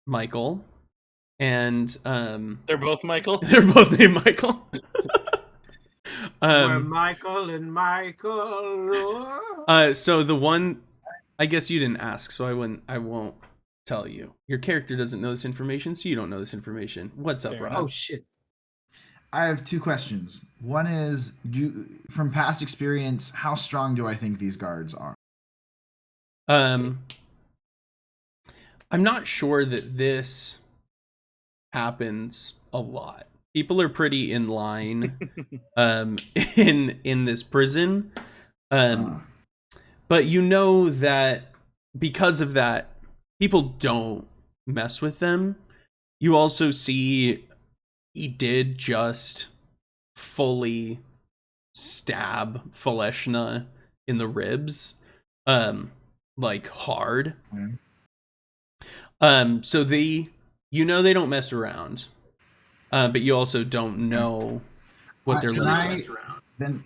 Michael. And They're both Michael. They're both named Michael. We're Michael and Michael. So the one, I guess you didn't ask, so I won't tell you. Your character doesn't know this information, so you don't know this information. What's up, Fair Rob? Oh shit. I have two questions. One is, from past experience, how strong do I think these guards are? I'm not sure that this happens a lot. People are pretty in line in this prison. But you know that because of that, people don't mess with them. You also see he did just fully stab Faleshna in the ribs, like hard. So they don't mess around, but you also don't know what their limits are. Then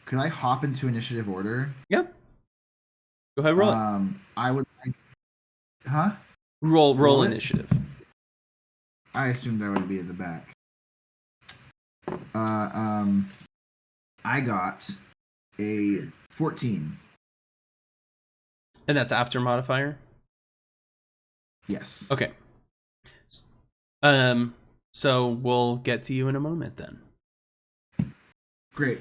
could I hop into initiative order? Yep. Go ahead, roll it. I would. Huh? Roll initiative. I assumed I would be at the back. I got a 14. And that's after modifier? Yes. Okay. So we'll get to you in a moment then. Great.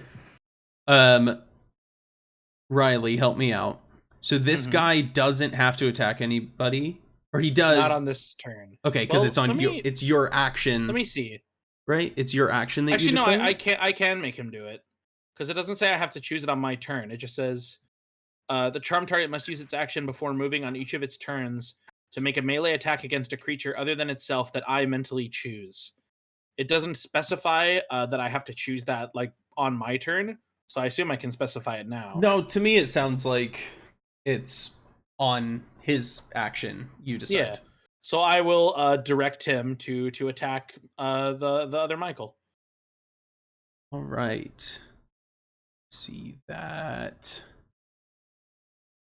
Riley, help me out. So this guy doesn't have to attack anybody, or he does? Not on this turn. Okay, because Well, it's on you. It's your action. Let me see. Right? It's your action that Actually, you no, declare? I can make him do it. Because it doesn't say I have to choose it on my turn. It just says the charm target must use its action before moving on each of its turns to make a melee attack against a creature other than itself that I mentally choose. It doesn't specify that I have to choose that like on my turn, so I assume I can specify it now. No, to me it sounds like it's on his action. You decide. Yeah. So I will direct him to attack the other Michael. All right. Let's see, that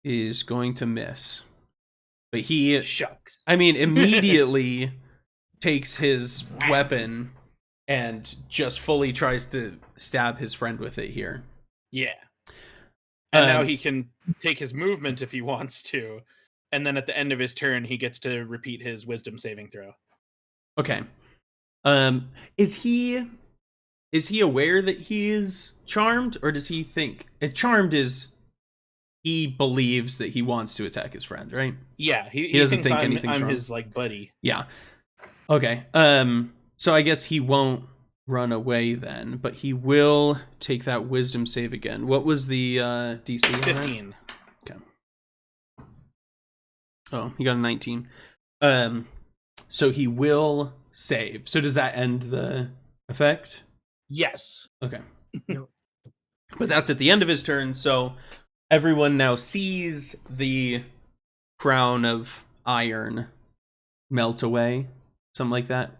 is going to miss. But he, Shucks. I mean, immediately takes his weapon and just fully tries to stab his friend with it here. Yeah. And now he can take his movement if he wants to and then at the end of his turn, he gets to repeat his wisdom saving throw. Okay. Is he aware that he is charmed, or does he think charmed is he believes that he wants to attack his friend, right? Yeah, he doesn't thinks think anything's I'm wrong. his like buddy. Yeah. Okay. So I guess he won't run away then, but he will take that wisdom save again. What was the DC? on that? 15. Okay. Oh, he got a 19. So he will save. So does that end the effect? Yes. Okay. No. But that's at the end of his turn, so everyone now sees the crown of iron melt away. Something like that.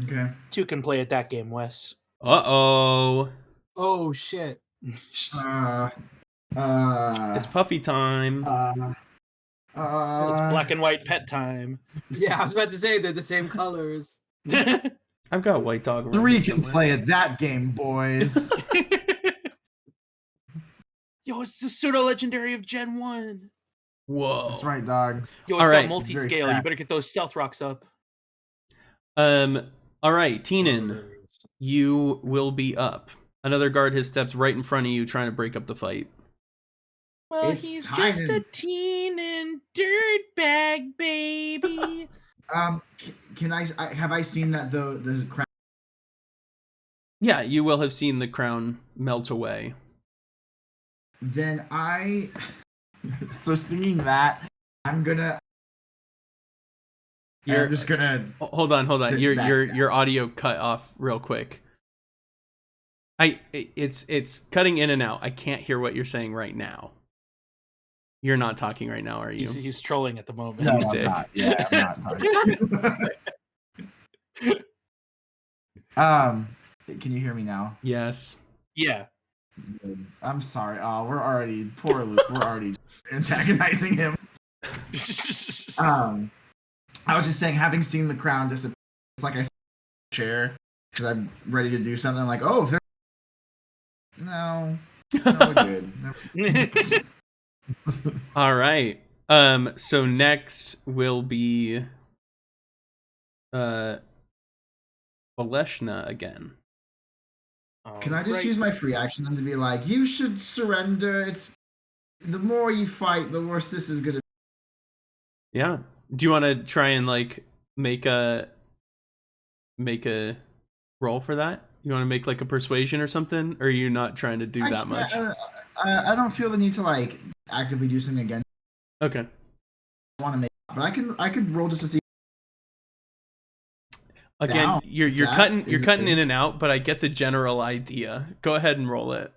Okay. Two can play at that game, Wes. Uh-oh. Oh shit. It's puppy time. It's black and white pet time. Yeah, I was about to say they're the same colors. I've got a white dog. around 3 here can somewhere. play at that game, boys. Yo, it's the pseudo legendary of Gen 1. Whoa. That's right, dog. Yo, it's All got right. multi-scale. Very You better get those stealth rocks up. All right, Teenan, you will be up. Another guard has stepped right in front of you, trying to break up the fight. Well, It's he's kind just of- a teen and dirtbag baby. Can I have I seen that the crown? Yeah, you will have seen the crown melt away. Then I. So seeing that, I'm just gonna. Hold on. Sit Your back your down. your audio cut off real quick. It's cutting in and out. I can't hear what you're saying right now. You're not talking right now, are you? He's trolling at the moment. No, I'm Dick. not. Yeah, I'm not talking. Can you hear me now? Yes. Yeah. I'm sorry. Oh, we're already poor Luke. We're already antagonizing him. I was just saying, having seen the crown disappear, it's like I chair because I'm ready to do something. I'm like, oh, if they're no, we're good. All right. So next will be Valeshna again. Can I just use my free action then to be like, you should surrender? It's the more you fight, the worse this is gonna. Yeah. Do you want to try and like make a roll for that? You want to make like a persuasion or something, or are you not trying to do that much? I don't feel the need to like actively do something again. Okay. I want to make, but I could roll just to see. Again, Down. you're That cutting is a in thing. and out, but I get the general idea. Go ahead and roll it.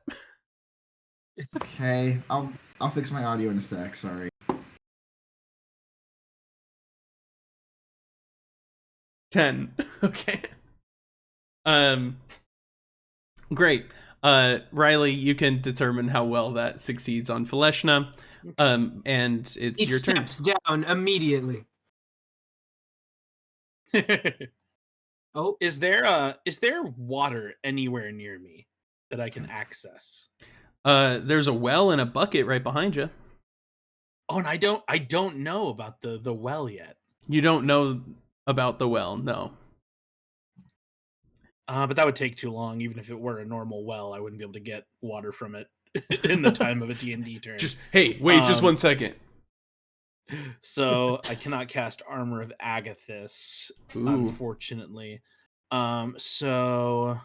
Okay, I'll fix my audio in a sec. Sorry. 10. Okay. Great. Riley, you can determine how well that succeeds on Valeshna. And it's He your turn. steps down immediately. Oh, Is there water anywhere near me that I can access? There's a well and a bucket right behind you. Oh, and I don't know about the well yet. You don't know about the well, no. But that would take too long. Even if it were a normal well, I wouldn't be able to get water from it in the time of a D&D turn. Just just 1 second. So I cannot cast Armor of Agathis, Ooh. unfortunately. So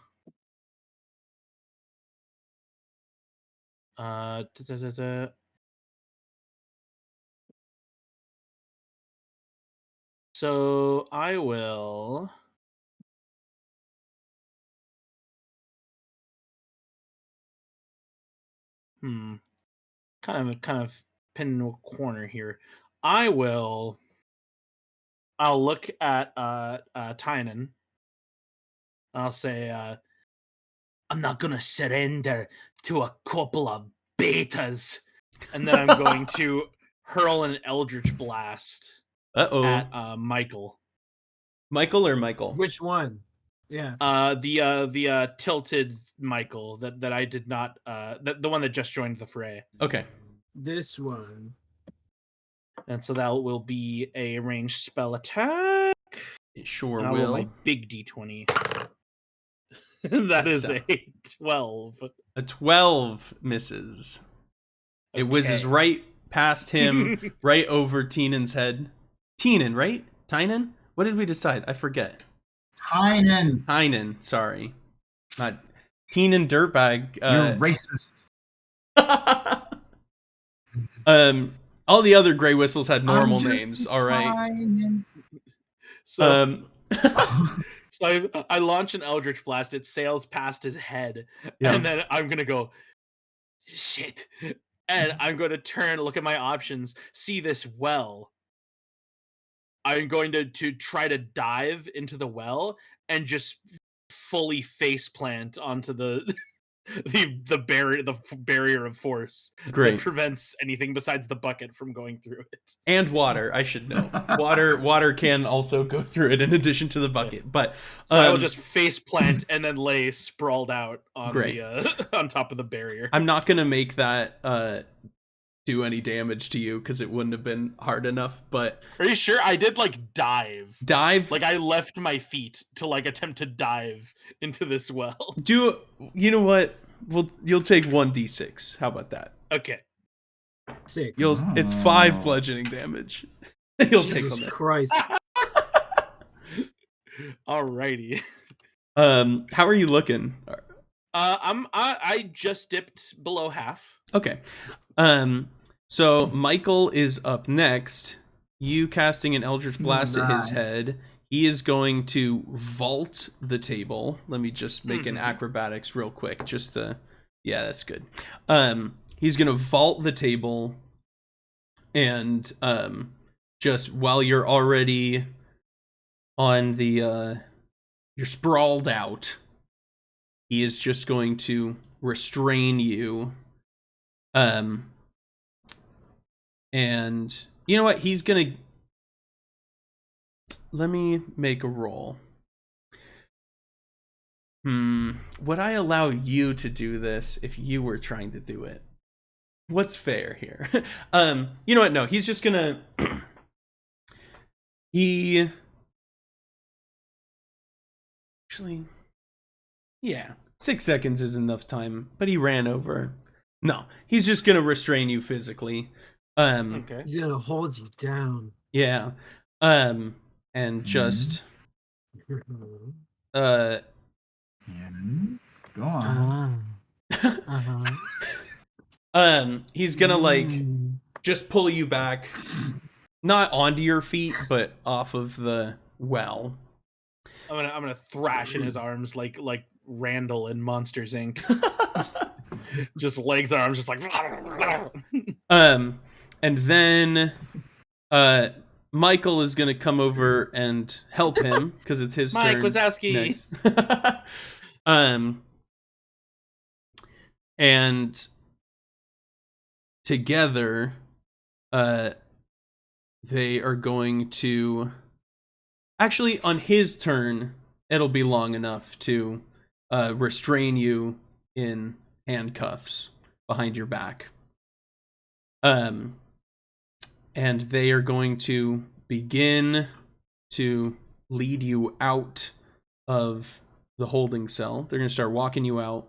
So I will. Kind of pinned into a corner here. I'll look at Tynan. I'll say, I'm not gonna surrender to a couple of betas. And then I'm going to hurl an Eldritch Blast Uh-oh. at Michael. Michael or Michael? which one? Yeah. The tilted Michael that I did not the one that just joined the fray. Okay. This one. And so that will be a ranged spell attack. It sure And I roll my will. big d20. That is So- a 12. A 12 misses. It whizzes Okay. right past him, right over Teenan's head. Teenan, right? Tynan? What did we decide? I forget. Tynan, Tynan, sorry. Not Teenan Dirtbag. you're racist. All the other Grey Whistles had normal I'm just names, all right? Tynan. So, so I launch an Eldritch Blast. It sails past his head. Yeah. And then I'm going to go, shit. And I'm going to turn, look at my options, see this well. I'm going to try to dive into the well and just fully face plant onto the barrier of force Great. that prevents anything besides the bucket from going through it. And water, I should know. Water can also go through it in addition to the bucket. But So I will just face plant and then lay sprawled out on Great. the on top of the barrier. I'm not gonna make that do any damage to you because it wouldn't have been hard enough. But Are you sure? I did dive. like I left my feet to attempt to dive into this well. you know what? You'll take 1d6. How about that? Okay. 6. It's 5 bludgeoning damage. You'll take Jesus on that. Christ. Alrighty. How are you looking? I just dipped below half. Okay. So Michael is up next. You casting an Eldritch Blast at his head. He is going to vault the table. Let me just make an acrobatics real quick. Yeah, that's good. He's going to vault the table. And just while you're already on the... you're sprawled out. He is just going to restrain you. And you know what? He's gonna... Let me make a roll. Would I allow you to do this if you were trying to do it? What's fair here? You know what? No, he's just gonna... Actually... Yeah, 6 seconds is enough time, but he ran over. No, he's just gonna restrain you physically. Okay. He's gonna hold you down. Yeah. And just Go on. he's gonna just pull you back, not onto your feet, but off of the well. I'm gonna thrash in his arms like Randall in Monsters Inc. Just legs and arms, just like. And then Michael is gonna come over and help him because it's his Mike turn. Wazowski. Nice. And together, they are going to... Actually, on his turn, it'll be long enough to restrain you in handcuffs behind your back. And they are going to begin to lead you out of the holding cell. They're going to start walking you out.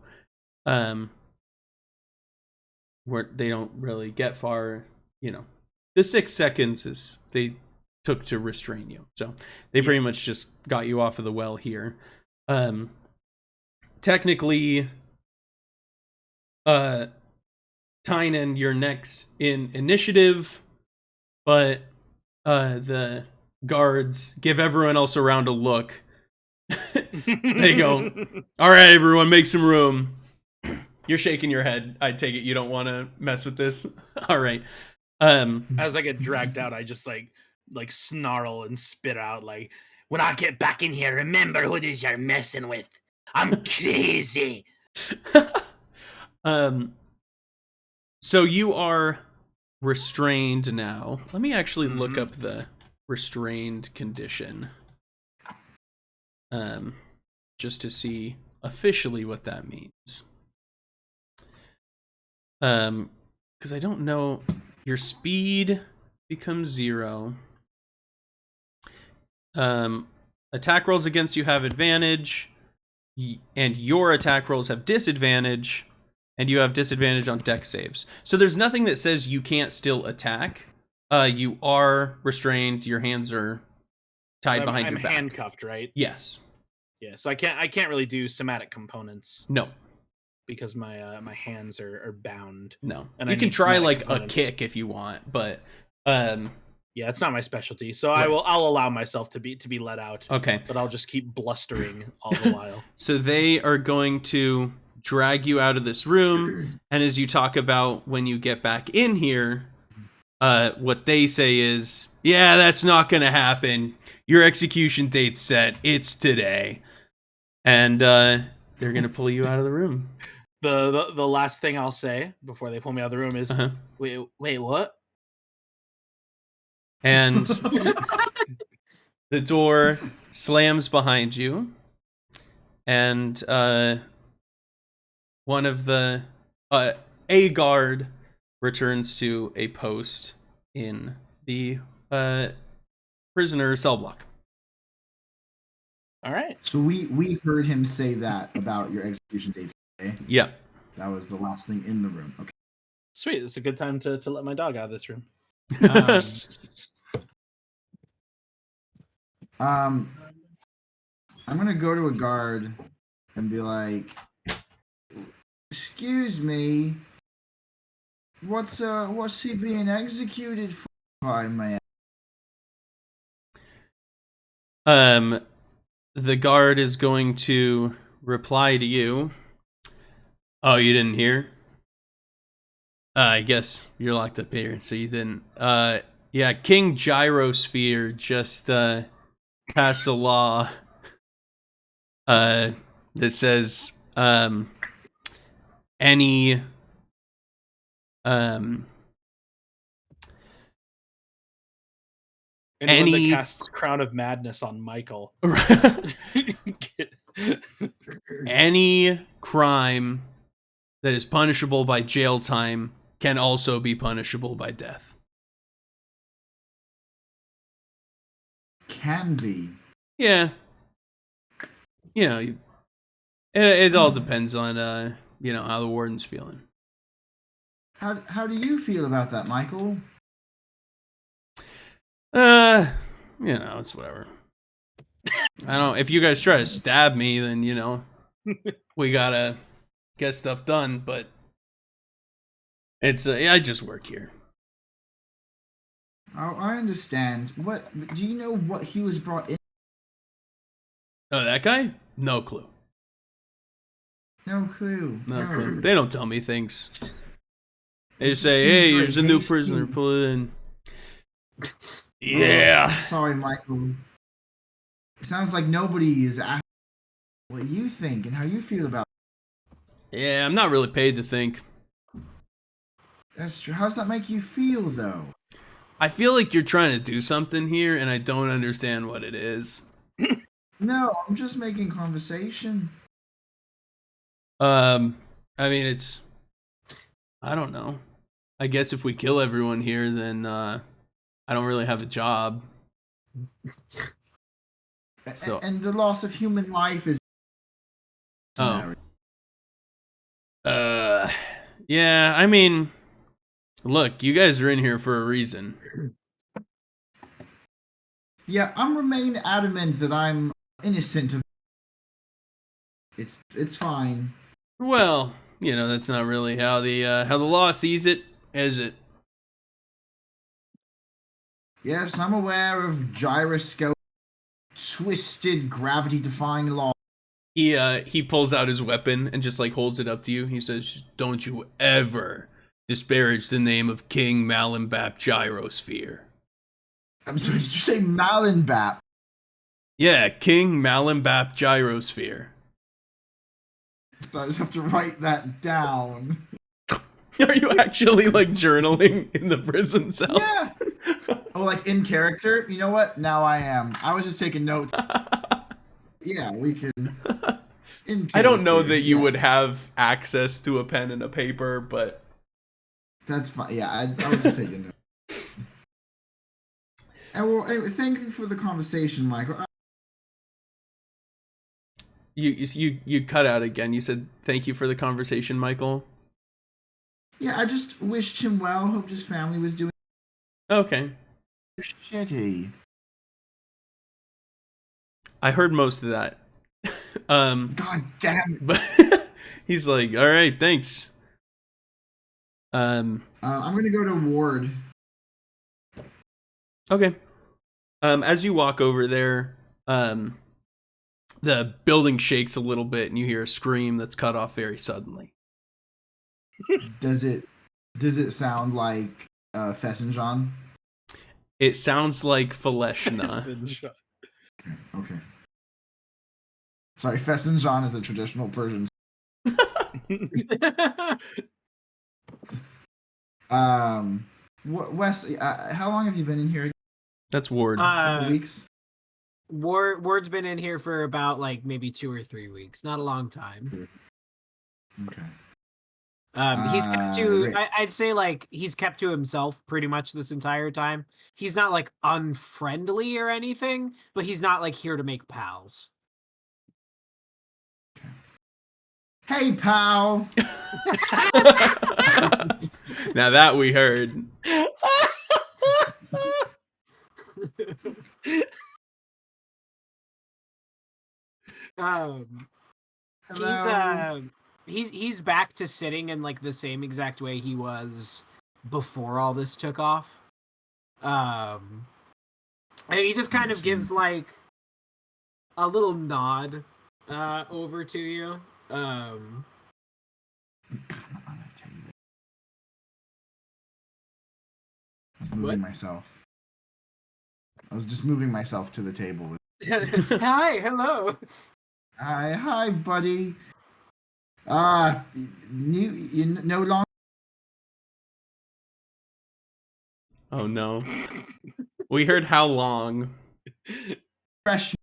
Where they don't really get far, the 6 seconds is they took to restrain you. So they pretty much just got you off of the well here. Technically, Tynan, you're next in initiative, but the guards give everyone else around a look. They go, all right, everyone, make some room. You're shaking your head. I take it you don't want to mess with this. All right. As I get dragged out, I just like snarl and spit out like, "When I get back in here, remember who it is you're messing with. I'm crazy." So you are restrained now. Let me actually look up the restrained condition. Just to see officially what that means. Because I don't know your speed becomes 0. Attack rolls against you have advantage, and your attack rolls have disadvantage, and you have disadvantage on dex saves. So there's nothing that says you can't still attack. You are restrained. Your hands are tied behind your back. I'm handcuffed, right? Yes. Yeah, so I can't really do somatic components No. because my hands are bound. No. And you I can need try somatic like components. a kick if you want, but yeah, it's not my specialty. So Right. I'll allow myself to be let out. okay. But I'll just keep blustering all the while. So they are going to drag you out of this room, and as you talk about when you get back in here, what they say is, yeah, that's not gonna happen. Your execution date's set. It's today. And they're gonna pull you out of the room. The last thing I'll say before they pull me out of the room is, Uh-huh. wait, what? And the door slams behind you, and one of the a guard returns to a post in the prisoner cell block. All right. So we heard him say that about your execution date today. Yeah. That was the last thing in the room. Okay. Sweet. It's a good time to let my dog out of this room. I'm gonna go to a guard and be like, "Excuse me, what's he being executed for, by man?" The guard is going to reply to you. Oh, you didn't hear? I guess you're locked up here, so you didn't. Yeah, King Gyrosphere just passed a law that says any Anyone Any- that casts Crown of Madness on Michael. any crime that is punishable by jail time can also be punishable by death. Can be. Yeah. You know, it all depends on how the warden's feeling. How do you feel about that, Michael? It's whatever. I don't. If you guys try to stab me, then we gotta get stuff done. But it's I just work here. Oh, I understand. What do you know? What he was brought in? Oh, that guy? No clue. No clue. No clue. They don't tell me things. They just It say, seems "Hey, very here's a new hasty. prisoner. Pull it in." Yeah. Oh, sorry, Michael. It sounds like nobody is asking what you think and how you feel about it. Yeah, I'm not really paid to think. That's true. How does that make you feel, though? I feel like you're trying to do something here, and I don't understand what it is. No, I'm just making conversation. I mean, I don't know. I guess if we kill everyone here, then I don't really have a job. So- And the loss of human life is. Oh. Yeah, I mean, look, you guys are in here for a reason. Yeah, I'm remain adamant that I'm innocent of. It's fine. Well, that's not really how the law sees it, is it? Yes, I'm aware of gyroscope, twisted, gravity-defying law. He pulls out his weapon and just like holds it up to you. He says, "Don't you ever disparage the name of King Malimbap Gyrosphere." I'm sorry, did you say Malinbap? Yeah, King Malimbap Gyrosphere. So I just have to write that down. Are you actually like journaling in the prison cell? Yeah. Oh, like in character? You know what? Now I am. I was just taking notes. Yeah, we can. I don't know character, that you yeah. would have access to a pen and a paper, but That's fine. Yeah, I was just taking notes. Thank you for the conversation, Michael. You cut out again. You said thank you for the conversation, Michael. Yeah, I just wished him well. Hoped his family was doing Okay. shitty. I heard most of that. God damn it. But he's like, all right, thanks. I'm gonna go to Ward. Okay. As you walk over there, the building shakes a little bit and you hear a scream that's cut off very suddenly. Does it sound like Fessenjan? It sounds like Faleshna. Okay. Sorry, Fessenjan is a traditional Persian. Wes, how long have you been in here? That's Ward. A couple weeks. Ward's been in here for about like maybe 2 or 3 weeks. Not a long time. Okay. He's kept to. Great. I'd say like he's kept to himself pretty much this entire time. He's not like unfriendly or anything, but he's not like here to make pals. Hey, pal. Now that we heard. Hello. He's back to sitting in like the same exact way he was before all this took off. And he just kind of gives like a little nod over to you. I was moving myself. I was just moving myself to the table. Hi, hello. Hi, buddy. You no longer. Oh no. We heard how long. Fresh.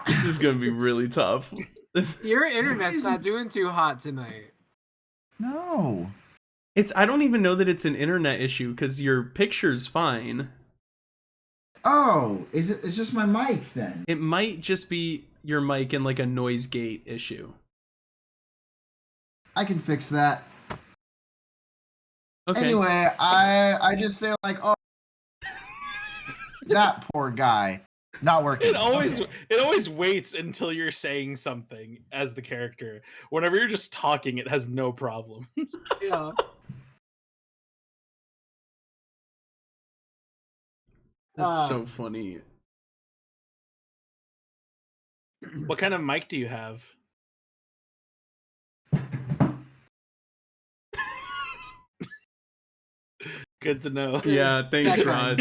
This is gonna be really tough. Your internet's not doing too hot tonight. No. I don't even know that it's an internet issue because your picture's fine. Oh, it's just my mic then? It might just be your mic and like a noise gate issue. I can fix that. Okay. Anyway, I just say like, oh, that poor guy, not working. It always waits until you're saying something as the character. Whenever you're just talking, it has no problem. Yeah. That's so funny. What kind of mic do you have? Good to know. Yeah, thanks, That Rod.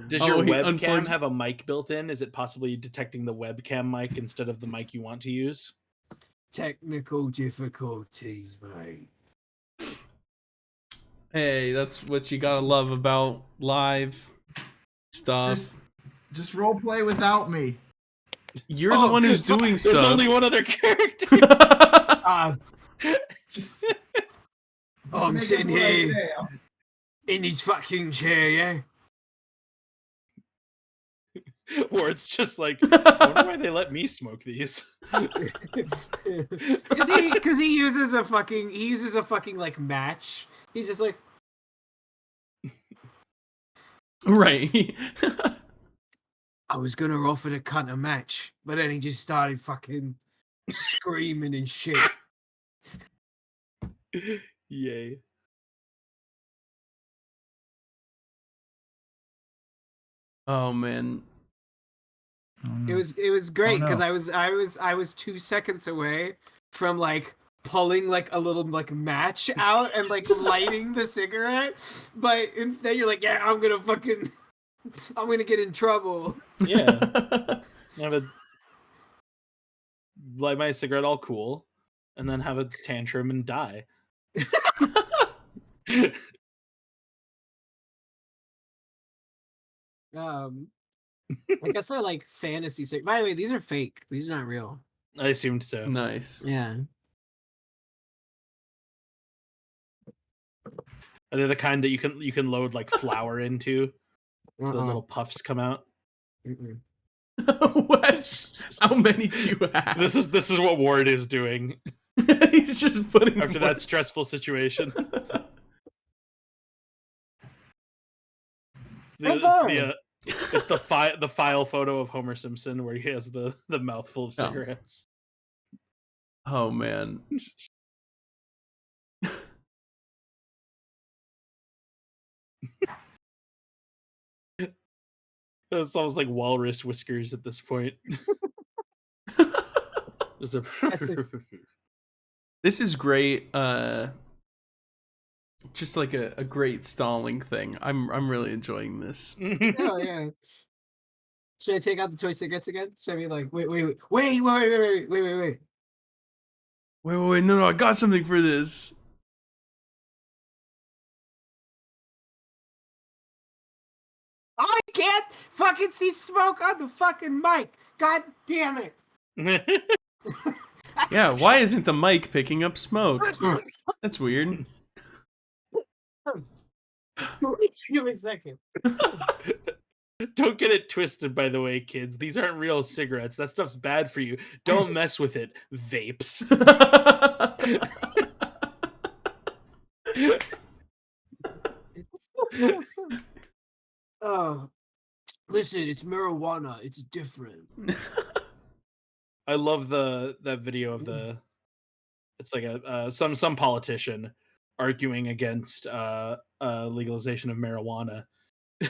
Does your webcam unfortunately- have a mic built in? Is it possibly detecting the webcam mic instead of the mic you want to use? Technical difficulties, mate. Hey, that's what you gotta love about live stuff. Just role play without me. You're the one who's doing There's stuff. only one other character. Just I'm make sitting up what I here say. in his fucking chair, yeah? Or it's just like, I wonder why they let me smoke these. Because he uses a fucking like match. He's just like, Right. I was gonna offer the cunt a match, but then he just started fucking screaming and shit. Yay. Oh man. It was great no. because I was 2 seconds away from like pulling like a little like match out and like lighting the cigarette, but instead you're like, yeah, I'm gonna get in trouble. Yeah. Have a light my cigarette all cool, and then have a tantrum and die. I guess they're like fantasy. By the way, these are fake. These are not real. I assumed so. Nice. Yeah. Are they the kind that you can load like flour into, so the little puffs come out? Mm-mm. What? How many do you have? This is what Ward is doing He's just putting after that stressful situation. It's the file photo of Homer Simpson where he has the mouthful of cigarettes. Oh man. It's almost like walrus whiskers at this point. This is great. Just like a great stalling thing. I'm really enjoying this. Oh yeah. Should I take out the toy cigarettes again? Should I be like, wait? Wait, no, I got something for this. I can't fucking see smoke on the fucking mic. God damn it. Yeah, why isn't the mic picking up smoke? That's weird. Give me a second. Don't get it twisted, by the way, kids. These aren't real cigarettes. That stuff's bad for you. Don't mess with it. Vapes. Oh, listen, it's marijuana. It's different. I love that video of it's like some politician arguing against legalization of marijuana.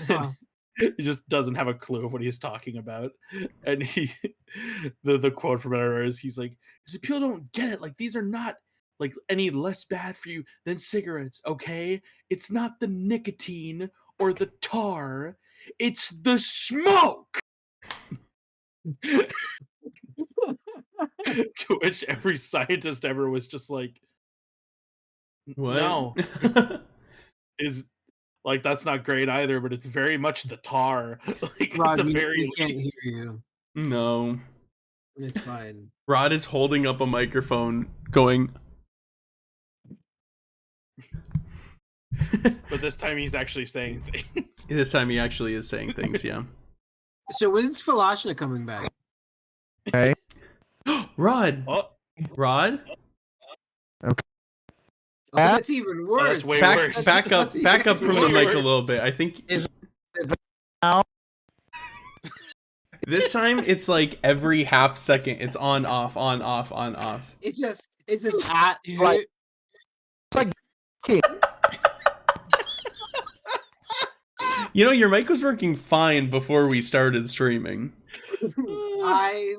Huh. He just doesn't have a clue of what he's talking about, and the quote from it is he's like, people don't get it, like these are not like any less bad for you than cigarettes, okay? It's not the nicotine or the tar, it's the smoke. To which every scientist ever was just like, What? no. Is like, that's not great either, but it's very much the tar. Like, Rod, at the we very can't hear least. you. No. It's fine. Rod is holding up a microphone going. But this time he's actually saying things. This time he actually is saying things, yeah. So when's Falashna coming back? Okay. Rod! Oh, Rod? Oh, that's even worse. that's way worse. Back up from the mic a Worse. little bit. I think Now? this time it's like every half second. It's on, off, on, off, on, off. It's just at Like- It's like You know, your mic was working fine before we started streaming. I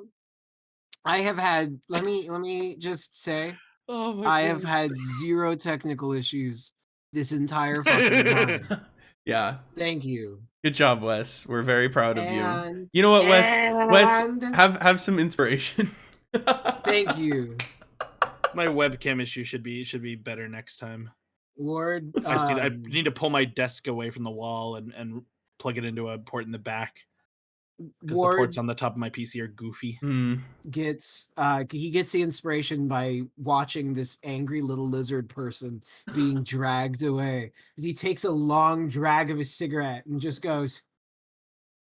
have had let me just say Oh my I have God. had 0 technical issues this entire fucking time. Yeah. Thank you. Good job, Wes. We're very proud of you. And You know what, Wes? Wes, and- have some inspiration. thank you. My webcam issue should be better next time. Ward. I need to pull my desk away from the wall and plug it into a port in the back, because the Ward ports on the top of my PC are goofy. Hmm. gets he gets the inspiration by watching this angry little lizard person being dragged away. As he takes a long drag of his cigarette and just goes,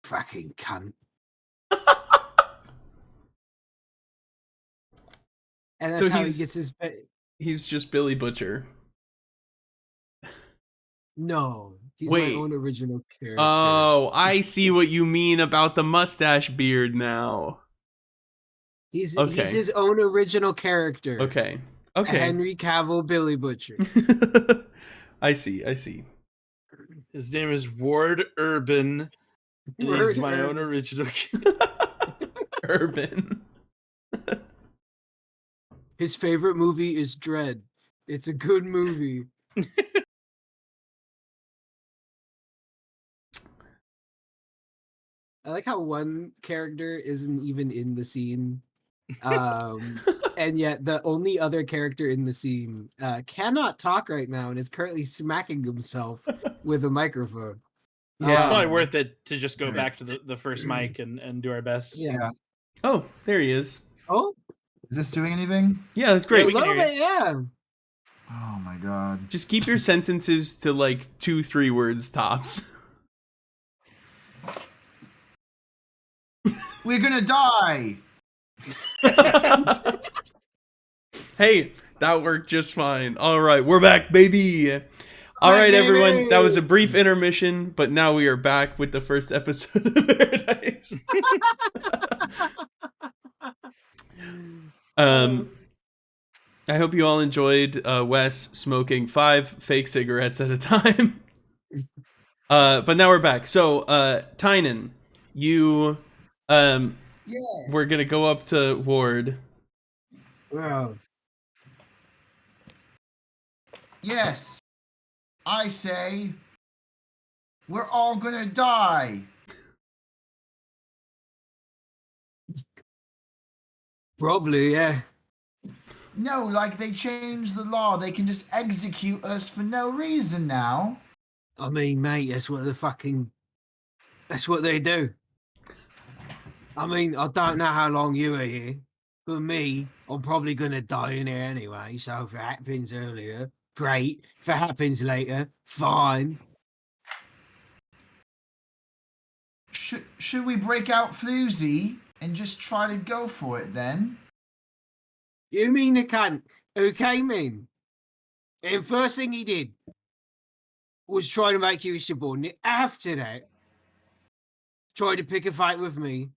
"Fucking cunt." And that's So how he he's- gets his. He's just Billy Butcher. No, he's Wait. my own original character. Oh, I see what you mean about the mustache beard now. he's okay. his own original character. Okay. Okay. Henry Cavill, Billy Butcher. I see. His name is Ward Urban. And Ward he's my Urban. own original. Urban. His favorite movie is Dread. It's a good movie. I like how one character isn't even in the scene. And yet the only other character in the scene cannot talk right now and is currently smacking himself with a microphone. It's Yeah. probably worth it to just go back to the first mic and do our best. Yeah. Oh, there he is. Oh, Is this doing anything? Yeah, that's a great. we can little hear bit, yeah. Oh my god. Just keep your sentences to like 2-3 words tops. We're gonna die. Hey, that worked just fine. All right, we're back, baby. All Back, right, everyone. That was a baby. brief intermission, but now we are back with the first episode of Paradise. I hope you all enjoyed Wes smoking 5 fake cigarettes at a time. But now we're back. So, Tynan, you Yeah. we're gonna go up to Ward. Well, Yes. I say we're all gonna die. Probably, yeah. No, like they changed the law. They can just execute us for no reason now. I mean, mate, that's what they do. I mean, I don't know how long you are here. For me, I'm probably gonna die in here anyway. So if it happens earlier, great. If it happens later, fine. Should we break out Floozy and just try to go for it then? You mean the cunt who came in and first thing he did was try to make you a subordinate. After that, tried to pick a fight with me.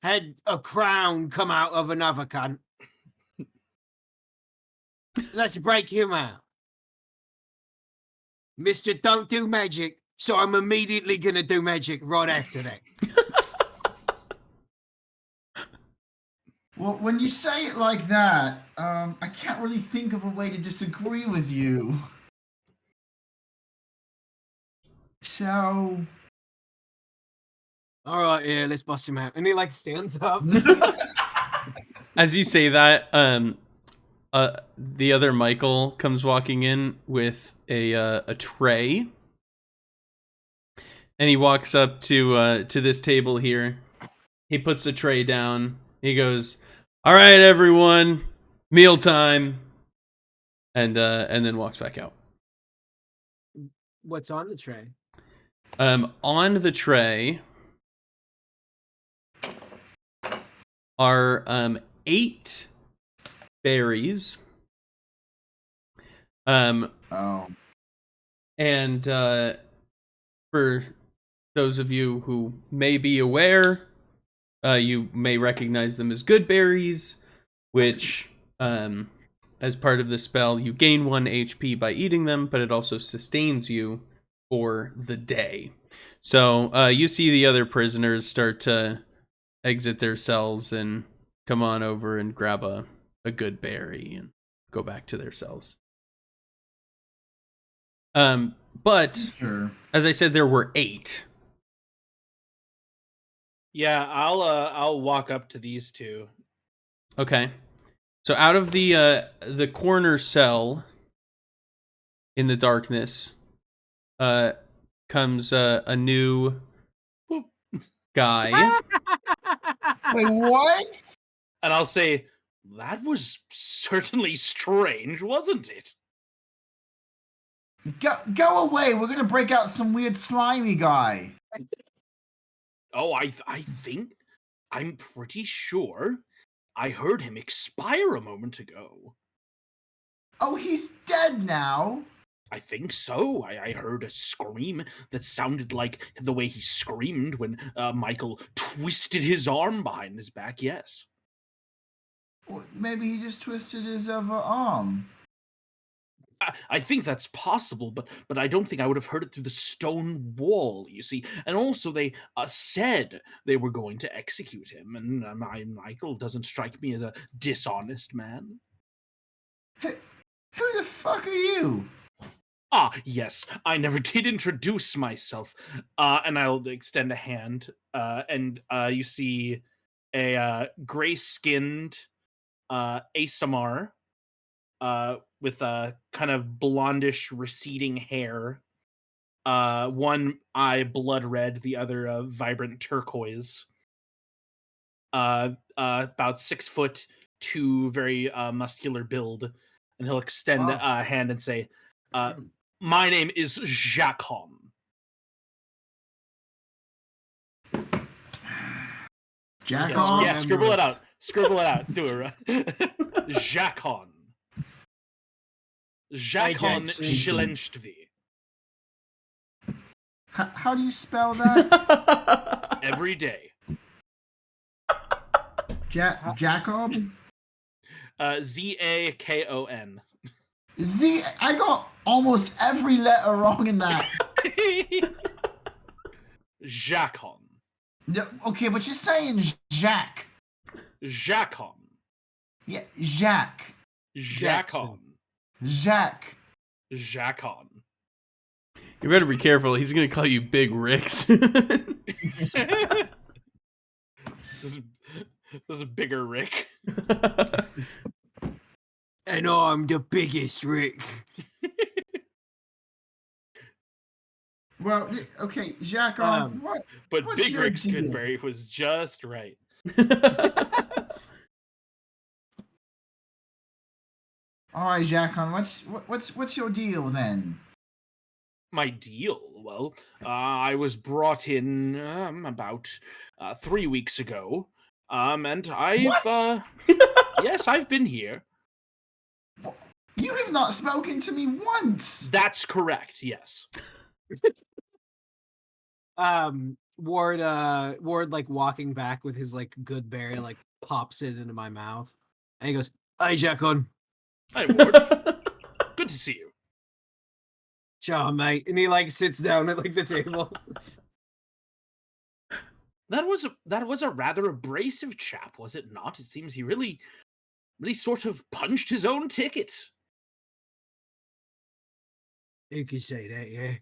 Had a crown come out of another cunt. Let's break him out. Mister, don't do magic. So I'm immediately gonna do magic right after that. Well, when you say it like that, I can't really think of a way to disagree with you. So, All right, yeah, let's bust him out. and he like stands up. As you say that, the other Michael comes walking in with a tray, and he walks up to this table here. He puts the tray down. He goes, "All right, everyone, mealtime," and then walks back out. What's on the tray? On the tray are 8 berries. oh, And for those of you who may be aware, you may recognize them as good berries, which, as part of the spell, you gain 1 HP by eating them, but it also sustains you for the day. So you see the other prisoners start to exit their cells and come on over and grab a good berry and go back to their cells. But sure. as I said, there were 8. Yeah, I'll walk up to these two. Okay. So out of the corner cell in the darkness comes a new guy. Wait, what? And I'll say, that was certainly strange, wasn't it? Go away. We're gonna break out some weird slimy guy. Oh, I think, I'm pretty sure I heard him expire a moment ago. Oh, he's dead now. I think so. I heard a scream that sounded like the way he screamed when Michael twisted his arm behind his back, yes. Well, maybe he just twisted his other arm. I think that's possible, but I don't think I would have heard it through the stone wall, you see. And also, they said they were going to execute him, and Michael doesn't strike me as a dishonest man. Who the fuck are you? Ah, yes, I never did introduce myself. And I'll extend a hand, and you see a gray-skinned ASMR with a kind of blondish receding hair, one eye blood red, the other vibrant turquoise, about 6'2", very muscular build, and he'll extend a hand and say, "My name is Jacques Horne." Jack Yes, off. yeah, scribble it out. Scribble it out. Do it right. Jacques Horne. Jacques Horne Schillenstvi. How do you spell that? Every day. Jacob? Zakon. Z. I got almost every letter wrong in that. Jacques Horne. Okay, but you're saying Jacques. Jacques Horne. Yeah, Jacques. Jacques Horne. Jacques. Jacques Horne. You better be careful. He's gonna call you Big Ricks. This is bigger Rick. And I'm the biggest Rick. Well, okay, Jacques. What? But What's Big your Rick deal? Goodberry was just right. All right, Jacques. What's your deal then? My deal? Well, I was brought in about 3 weeks ago. And I've What? yes, I've been here. You have not spoken to me once. That's correct. Yes. Ward like walking back with his like good berry, like pops it into my mouth, and he goes, "Hey, Jacon, Hi, Ward. Good to see you. ciao, mate," and he like sits down at like the table. That was a rather abrasive chap, was it not? It seems he really sort of punched his own ticket. You could say that, yeah.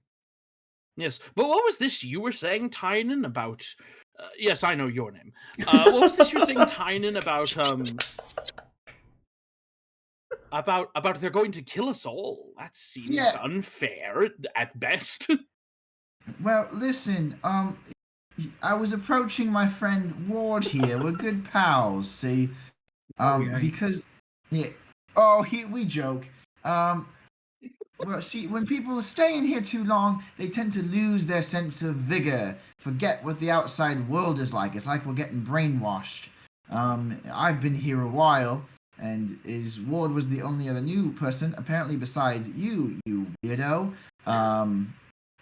Yes, but what was this you were saying, Tynan, about? Yes, I know your name. What was this you were saying, Tynan, about they're going to kill us all? That seems unfair at best. Well, listen. I was approaching my friend Ward here. We're good pals. See, yeah. because we joke. Well, see, when people stay in here too long, they tend to lose their sense of vigor, forget what the outside world is like. It's like we're getting brainwashed. I've been here a while, and Ward was the only other new person, apparently besides you weirdo.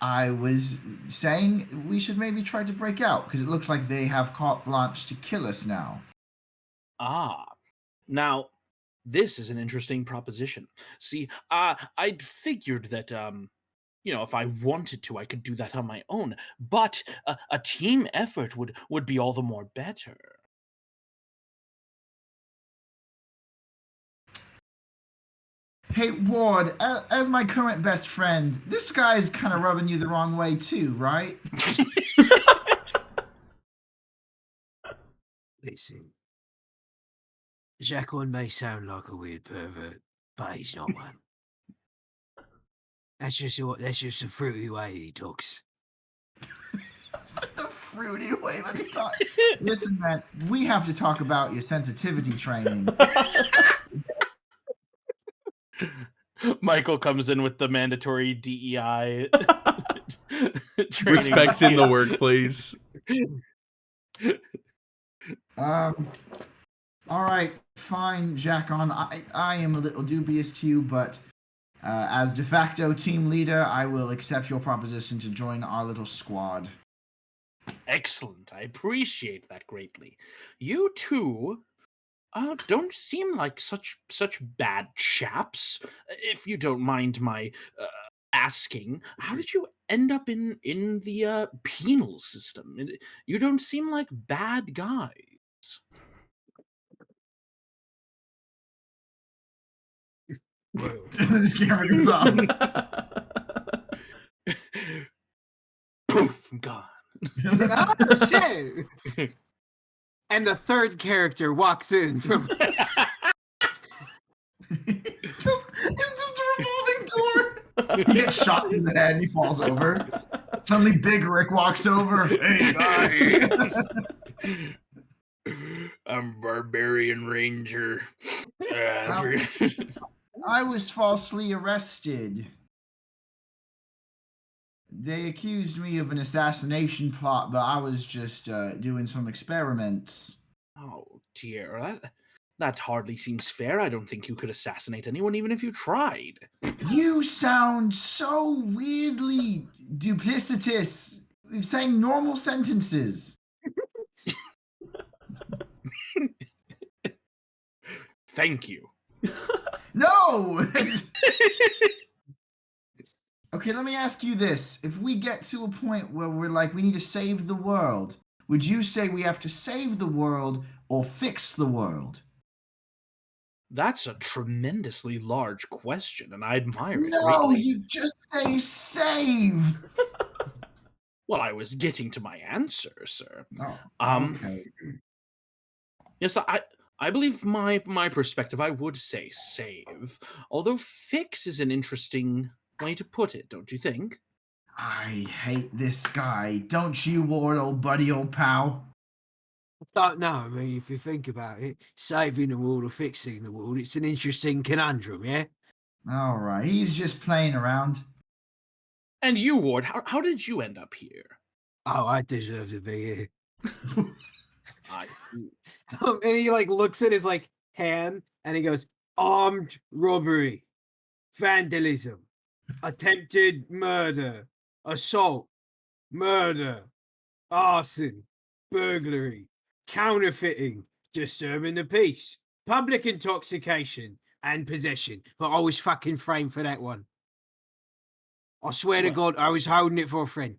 I was saying we should maybe try to break out, because it looks like they have carte blanche to kill us now. Now, this is an interesting proposition. See, I'd figured that, if I wanted to, I could do that on my own. But a team effort would be all the more better. Hey, Ward, as my current best friend, this guy's kind of rubbing you the wrong way too, right? Listen, Jacqueline may sound like a weird pervert, but he's not one. That's just a fruity way he talks. The fruity way that he talks. Listen, man, we have to talk about your sensitivity training. Michael comes in with the mandatory DEI training. Respects in the workplace. All right, fine, Jacon. I am a little dubious to you, but as de facto team leader, I will accept your proposition to join our little squad. Excellent. I appreciate that greatly. You two don't seem like such bad chaps. If you don't mind my asking, how did you end up in the penal system? You don't seem like bad guys. This camera goes off. Poof, I'm gone. Oh shit! And the third character walks in from. It's just a revolving door. He gets shot in the head and he falls over. Suddenly, Big Rick walks over. Hey, guys. I'm Barbarian Ranger. I was falsely arrested. They accused me of an assassination plot, but I was just doing some experiments. Oh dear, that hardly seems fair. I don't think you could assassinate anyone even if you tried. You sound so weirdly duplicitous. You're saying normal sentences. Thank you. No! Okay, let me ask you this. If we get to a point where we're like, we need to save the world, would you say we have to save the world or fix the world? That's a tremendously large question, and I admire it No, greatly. you just say save. Well, I was getting to my answer, sir. Oh, Okay. Yes, I believe my perspective, I would say save. Although fix is an interesting way to put it, don't you think? I hate this guy. Don't you, Ward, old buddy, old pal? Don't know. I mean, if you think about it, saving the world or fixing the world, it's an interesting conundrum, yeah? All right, he's just playing around. And you, Ward, how did you end up here? Oh, I deserve to be here. I And he like looks at his like hand and he goes, Armed robbery, vandalism, attempted murder, assault, murder, arson, burglary, counterfeiting, disturbing the peace, public intoxication, and possession. But I was fucking framed for that one. I swear to Well- God, I was holding it for a friend.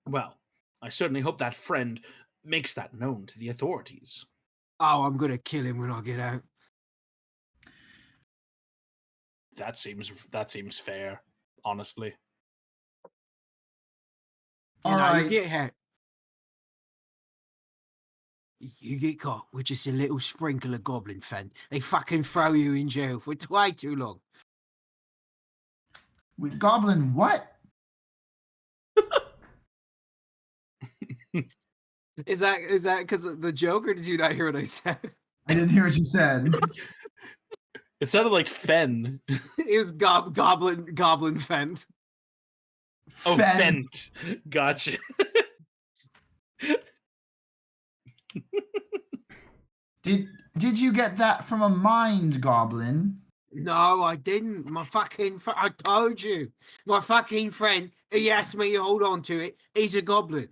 Well, I certainly hope that friend makes that known to the authorities. Oh, I'm gonna kill him when I get out. That seems fair, honestly. You All know, right. you get out. You get caught with just a little sprinkle of goblin fan. They fucking throw you in jail for way too long. With Goblin, what? is that because of the joke, or did you not hear what I said? I didn't hear what you said. It sounded like Fen. It was goblin fent. Oh, Fence. Fent. Gotcha. Did you get that from a mind goblin? No, I didn't. My fucking I told you. My fucking friend, he asked me to hold on to it. He's a goblin.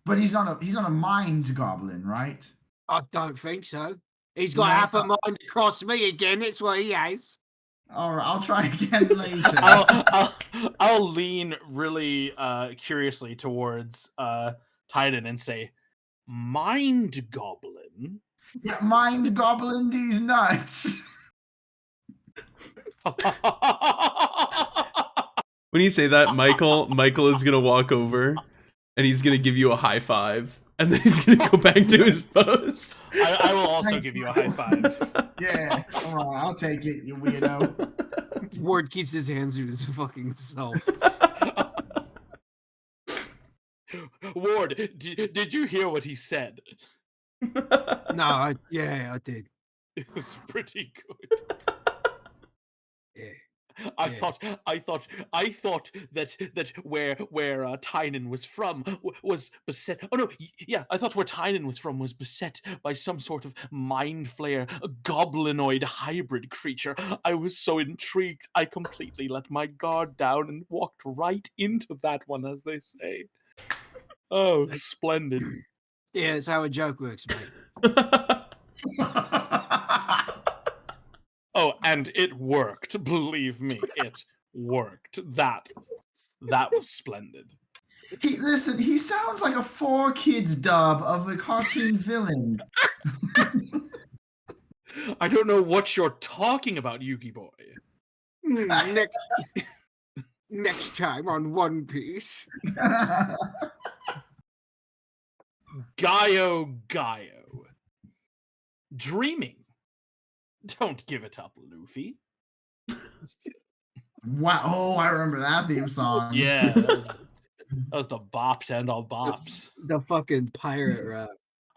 But he's not a mind goblin, right? I don't think so. He's got No. half a mind across me again. That's what he has. All right, I'll try again later. I'll lean really curiously towards Titan and say, "Mind Goblin." Yeah, mind goblin these nuts. When you say that, Michael is gonna walk over and he's gonna give you a high five, and then he's gonna go back to his post. I will also give you a high five. Yeah, all right, I'll take it, you weirdo. Ward keeps his hands to his fucking self. Ward, did you hear what he said? No, I did. It was pretty good. Yeah. I Yeah. thought that where Tynan was from was beset. Oh no, yeah, I thought where Tynan was from was beset by some sort of mind flayer, a goblinoid hybrid creature. I was so intrigued, I completely let my guard down and walked right into that one, as they say. Oh, splendid! Yeah, that's how a joke works, mate. Oh, and it worked. Believe me, it worked. That was splendid. Listen, he sounds like a 4Kids dub of a cartoon villain. I don't know what you're talking about, Yugi boy. Next time on One Piece. Gaio. Dreaming. Don't give it up, Luffy. Wow! Oh, I remember that theme song. Yeah, that was the bop to end all bops. The fucking pirate rap.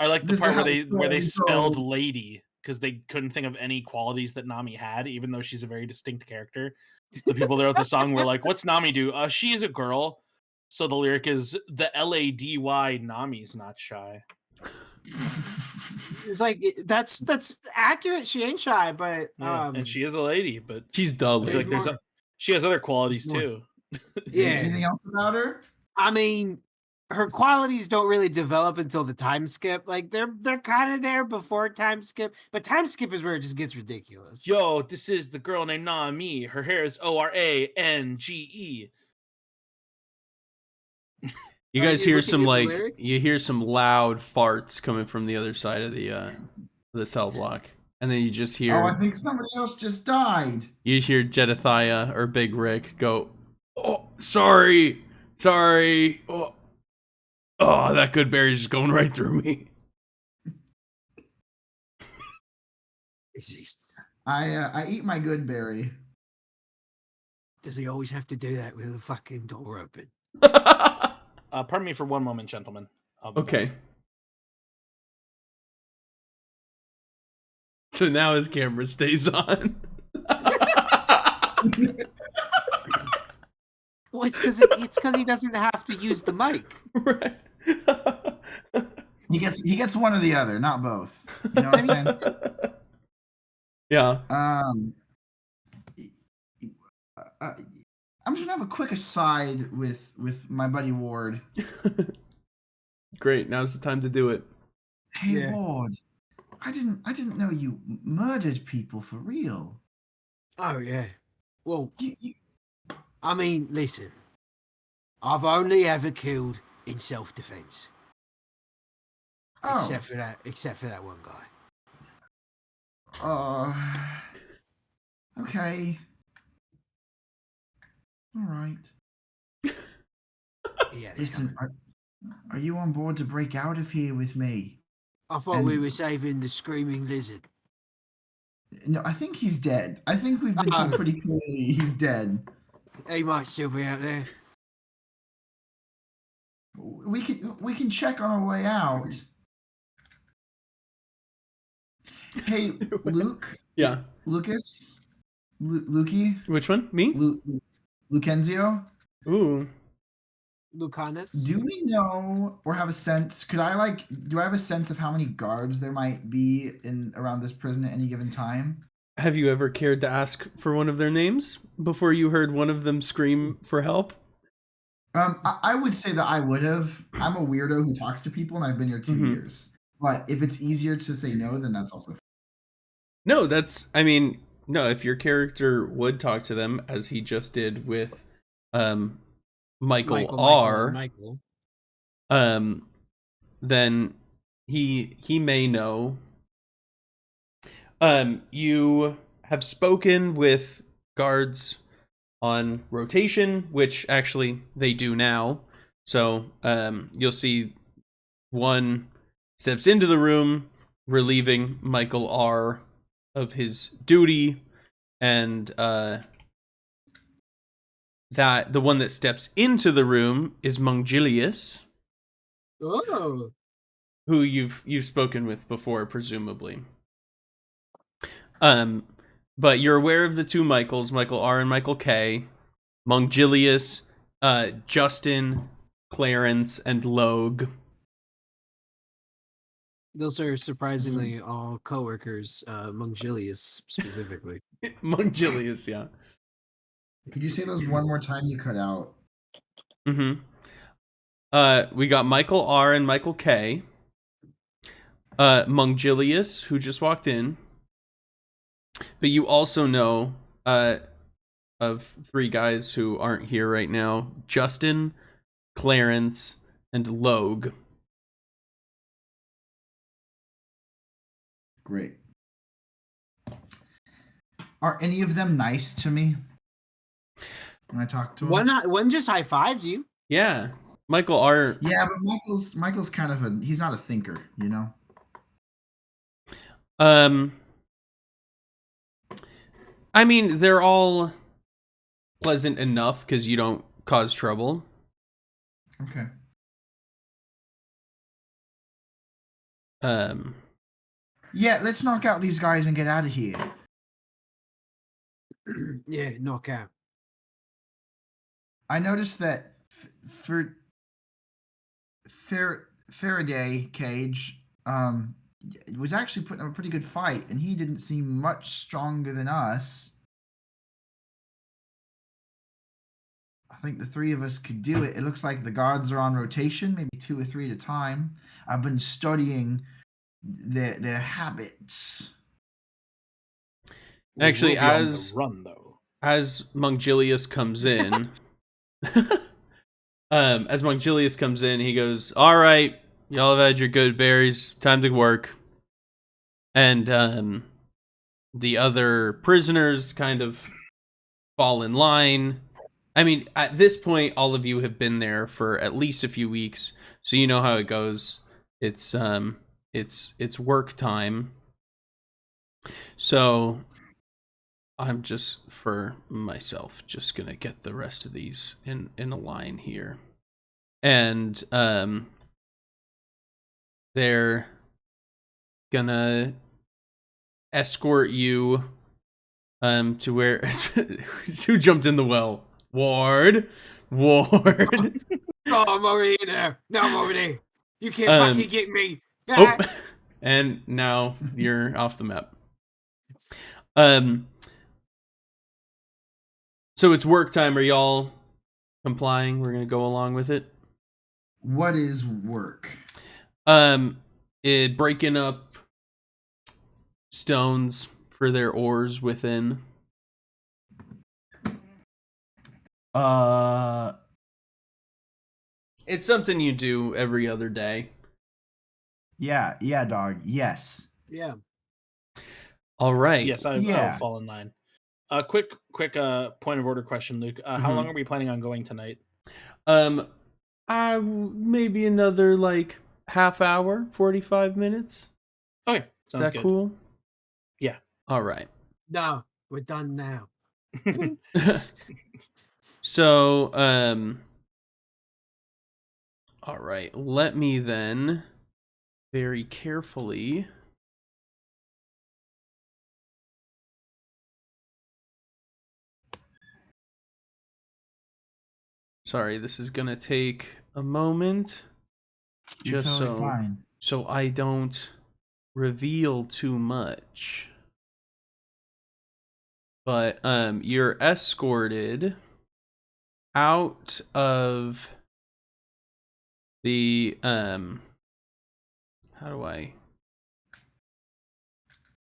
I like the This is part how where the they story spelled goes. lady. because they couldn't think of any qualities that Nami had, even though she's a very distinct character. The people that wrote the song were like, "What's Nami do? She is a girl." So the lyric is the LADY Nami's not shy. It's like that's accurate. She ain't shy, but Yeah, and she is a lady, but She's I dull. feel like she has other qualities too. yeah. Anything else about her? I mean, her qualities don't really develop until the time skip. Like they're kind of there before time skip, but time skip is where it just gets ridiculous. Yo, this is the girl named Nami. Her hair is Orange. You Are guys you hear looking some at the like lyrics? you hear some loud farts coming from the other side of the cell block, and then you just hear Oh, I think somebody else just died. you hear Jedediah or Big Rick go, "Oh, sorry, oh, that good berry's just going right through me." I eat my good berry. Does he always have to do that with the fucking door open? Pardon me for one moment, gentlemen. I'll be back. Okay. So now his camera stays on. Well, it's because he doesn't have to use the mic. Right. He gets one or the other, not both. You know what I'm saying? Yeah. I'm just gonna have a quick aside with my buddy Ward. Great. Now's the time to do it. Hey Yeah. Ward, I didn't know you murdered people for real. Oh yeah. Well, You, I mean, listen. I've only ever killed in self-defense, oh, except for that one guy. Okay. All right. Yeah. Listen, are you on board to break out of here with me? I thought we were saving the screaming lizard. No, I think he's dead. I think we've been told pretty clearly he's dead. He might still be out there. We can check on our way out. Hey, Luke. Yeah. Lucas. Lukey. Which one? Me? Lucenzio. Ooh. Lucanus. Do we know or have a sense? Do I have a sense of how many guards there might be in around this prison at any given time? Have you ever cared to ask for one of their names before you heard one of them scream for help? I would say that I would have. I'm a weirdo who talks to people, and I've been here 2 Mhm. years. But if it's easier to say no, then that's also fine. No, no, if your character would talk to them as he just did with Michael R, then he may know. You have spoken with guards on rotation, which actually they do now. So you'll see one steps into the room, relieving Michael R of his duty, and that the one that steps into the room is Mongilius, Oh. who you've spoken with before, presumably. But you're aware of the two Michaels, Michael R and Michael K, Mongilius, Justin, Clarence, and Logue. Those are surprisingly all coworkers, Mongilius specifically. Mongilius, yeah. Could you say those one more time? You cut out. Mm-hmm. We got Michael R and Michael K. Mongilius, who just walked in. But you also know of three guys who aren't here right now: Justin, Clarence, and Logue. Great. Are any of them nice to me when I talk to them? One just high-fived you. Yeah, Michael R. Yeah, but Michael's kind of he's not a thinker, you know? I mean, they're all pleasant enough because you don't cause trouble. Okay. Yeah, let's knock out these guys and get out of here. Yeah, knock out. I noticed that for Faraday Cage was actually putting up a pretty good fight, and he didn't seem much stronger than us. I think the three of us could do it. It looks like the guards are on rotation, maybe 2 or 3 at a time. I've been studying their habits. Actually, We'll be on the as run though. Mongilius comes in, as Mongilius comes in, he goes, "All right, y'all have had your good berries. Time to work." And the other prisoners kind of fall in line. I mean, at this point, all of you have been there for at least a few weeks, so you know how it goes. It's work time. So I'm just, for myself, just gonna get the rest of these in a line here. And they're gonna escort you to where who jumped in the well? Ward. Oh, I'm already in there. No, I'm already. You can't fucking get me. Oh, and now you're off the map. So it's work time. Are y'all complying? We're gonna go along with it. What is work? Breaking up stones for their ores within. It's something you do every other day. Yeah, dog. Yes. Yeah. All right. Yes, I'll fall in line. Quick point of order question, Luke. How long are we planning on going tonight? Maybe another like half hour, 45 minutes. Okay, sounds Is that good. cool? Yeah. All right. No, we're done now. So, all right. Let me then very carefully Sorry, this is gonna take a moment. You're Just totally fine. so I don't reveal too much. But you're escorted out of the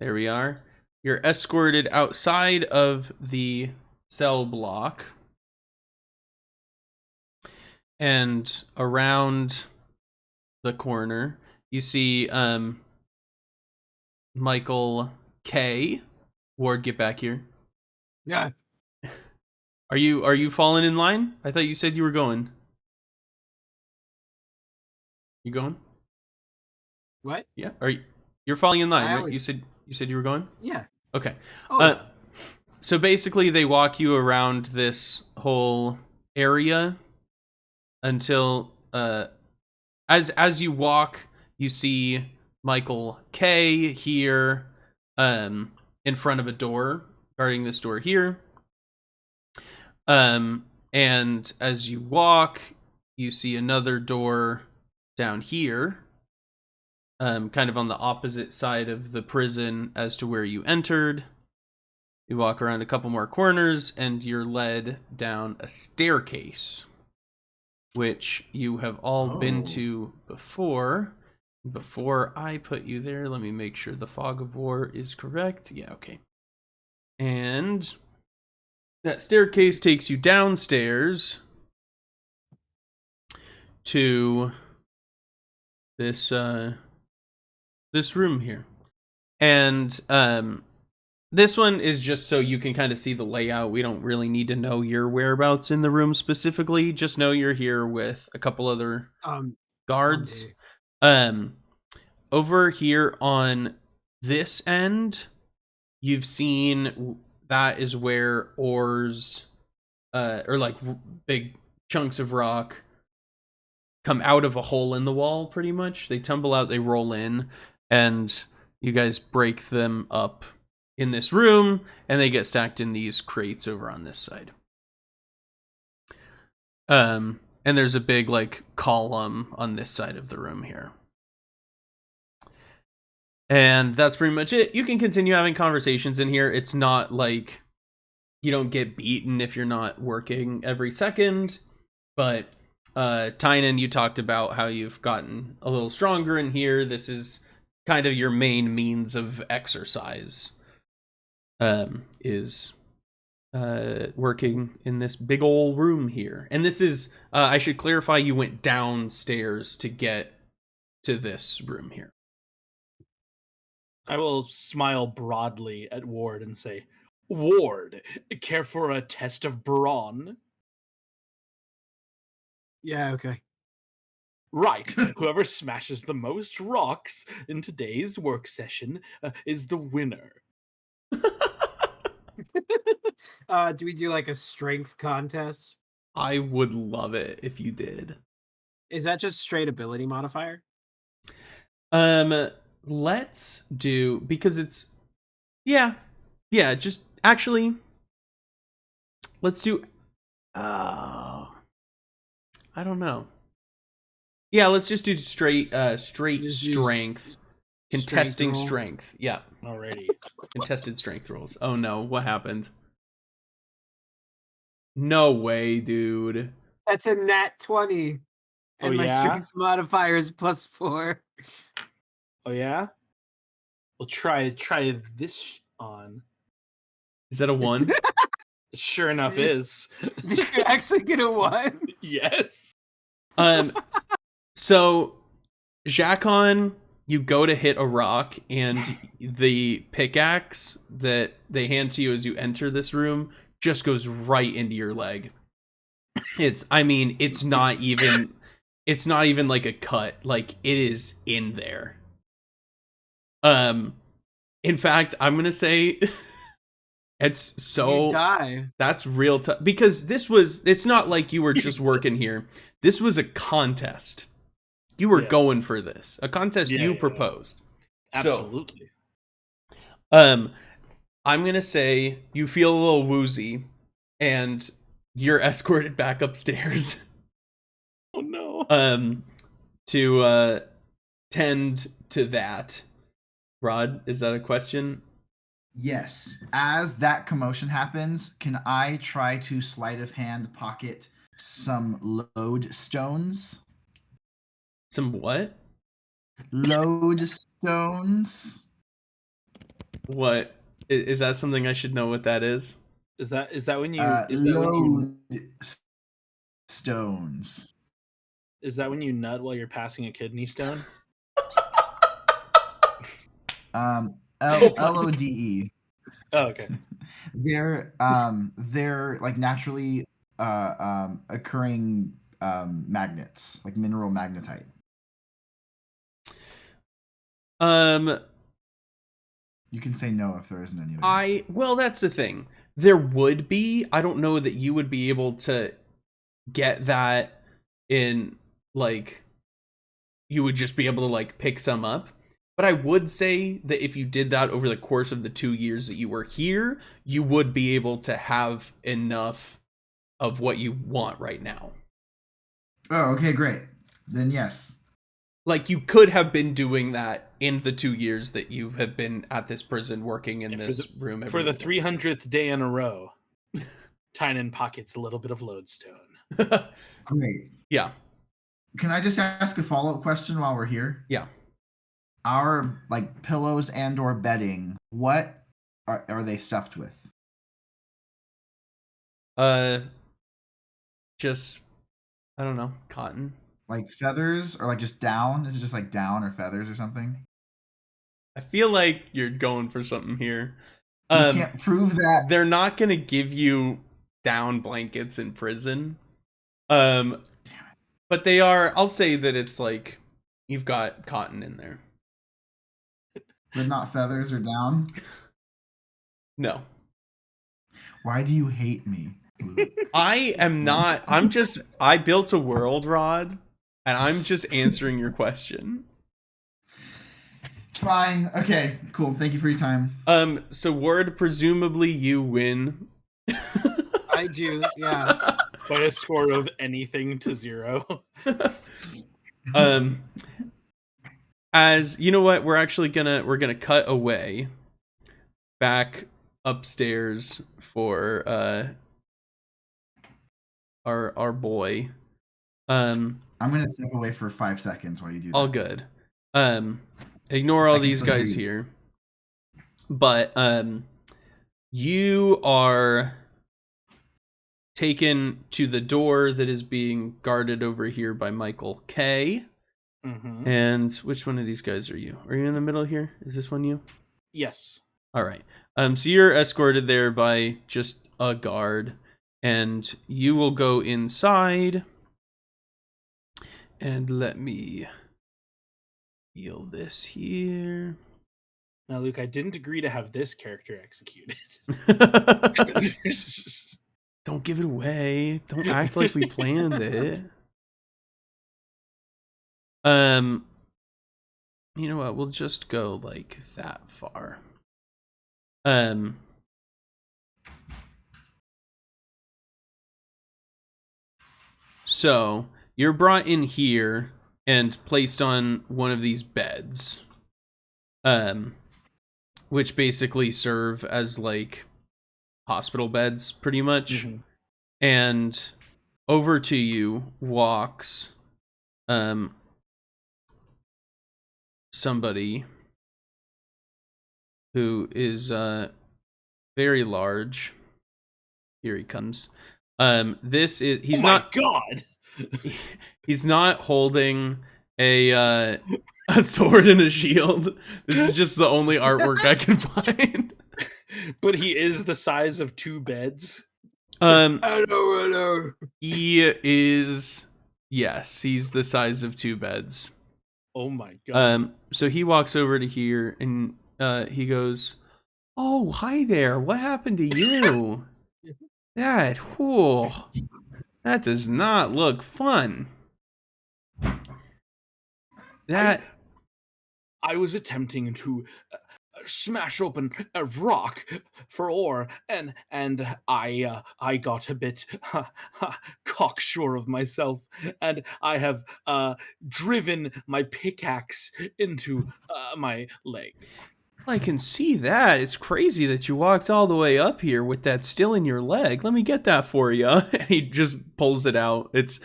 there we are. You're escorted outside of the cell block and around the corner you see Michael K. Ward, get back here. Yeah. Are you falling in line? I thought you said you were going. You going? What? Yeah. You're falling in line, right? Always... You said you were going? Yeah. Okay. Oh, yeah. So basically they walk you around this whole area until as you walk, you see Michael K here in front of a door, guarding this door here. And as you walk, you see another door down here, kind of on the opposite side of the prison as to where you entered. You walk around a couple more corners and you're led down a staircase, which you have all been to before. Before I put you there, let me make sure the fog of war is correct. Yeah, okay. And that staircase takes you downstairs to this this room here. And this one is just so you can kind of see the layout. We don't really need to know your whereabouts in the room specifically. Just know you're here with a couple other guards. Over here on this end, you've seen that is where ores or like big chunks of rock come out of a hole in the wall, pretty much. They tumble out, they roll in, and you guys break them up in this room, and they get stacked in these crates over on this side. And there's a big like column on this side of the room here. And that's pretty much it. You can continue having conversations in here. It's not like you don't get beaten if you're not working every second. But Tynan, you talked about how you've gotten a little stronger in here. This is kind of your main means of exercise. Is working in this big old room here. And this is, I should clarify, you went downstairs to get to this room here. I will smile broadly at Ward and say, Ward, care for a test of brawn? Yeah, okay. Right. Whoever smashes the most rocks in today's work session is the winner. Do we do like a strength contest? I would love it if you did. Is that just straight ability modifier? Let's do, because it's, yeah, just actually, let's do, I don't know. Yeah, let's just do straight Just use strength. Contesting roll? strength. Yeah. Alrighty. Contested strength rolls. Oh no, what happened? No way, dude. That's a nat 20. And Oh, my yeah? strength modifier is +4. Oh yeah? We'll try this on. Is that a 1? It sure enough is. Did you actually get a 1? Yes. So Jacon, you go to hit a rock, and the pickaxe that they hand to you as you enter this room just goes right into your leg. It's not even like a cut. Like, it is in there. In fact, I'm gonna say it's so You die. that's real tough, because it's not like you were just working here. This was a contest. You were going for this. A contest you proposed. Absolutely. So, I'm gonna say you feel a little woozy, and you're escorted back upstairs. Oh no. To tend to that. Rod, is that a question? Yes. As that commotion happens, can I try to sleight of hand pocket some lodestones? Some what? Lodestones. What is that? Something I should know what that is? Is that when you Stones. is that when you nut while you're passing a kidney stone? LODE. Oh, okay. They're like naturally occurring magnets, like mineral magnetite. You can say no if there isn't any. Well, that's the thing. There would be. I don't know that you would be able to get that in, like, you would just be able to like pick some up. But I would say that if you did that over the course of the 2 years that you were here, you would be able to have enough of what you want right now. Oh, okay, great. Then yes. Like, you could have been doing that in the 2 years that you have been at this prison working in this room. For the 300th day in a row, Tynan pockets a little bit of lodestone. Great. Yeah. Can I just ask a follow-up question while we're here? Yeah. Our like pillows and or bedding, what are they stuffed with? Just, I don't know, cotton. Like feathers or like just down? Is it just like down or feathers or something? I feel like you're going for something here. You can't prove that. They're not gonna give you down blankets in prison. But they are. I'll say that it's like you've got cotton in there. But not feathers or down? No. Why do you hate me? I am not. I built a world, Rod, and I'm just answering your question. It's fine. Okay, cool. Thank you for your time. So Ward, presumably you win. I do, yeah. By a score of anything to 0. As you know what, we're gonna cut away back upstairs for our boy. I'm gonna step away for 5 seconds while you do that. All good. Ignore all these guys here. But you are taken to the door that is being guarded over here by Michael K. Mm-hmm. And which one of these guys are you? Are you in the middle here? Is this one you? Yes. All right. So you're escorted there by just a guard, and you will go inside. And let me heal this here. Now, Luke, I didn't agree to have this character executed. Don't give it away. Don't act like we planned it. You know what? We'll just go like that far. So you're brought in here and placed on one of these beds, which basically serve as like hospital beds, pretty much. Mm-hmm. And over to you walks, somebody who is very large. Here he comes. This is he's not God. He's not holding a sword and a shield. This is just the only artwork I can find. But he is the size of 2 beds. Hello. He is, yes, he's the size of 2 beds. Oh my God. So he walks over to here and he goes, "Oh, hi there. What happened to you? That does not look fun." I was attempting to smash open a rock for ore, and I got a bit cocksure of myself, and I have driven my pickaxe into my leg. I can see that. It's crazy that you walked all the way up here with that still in your leg. Let me get that for you. And he just pulls it out. It's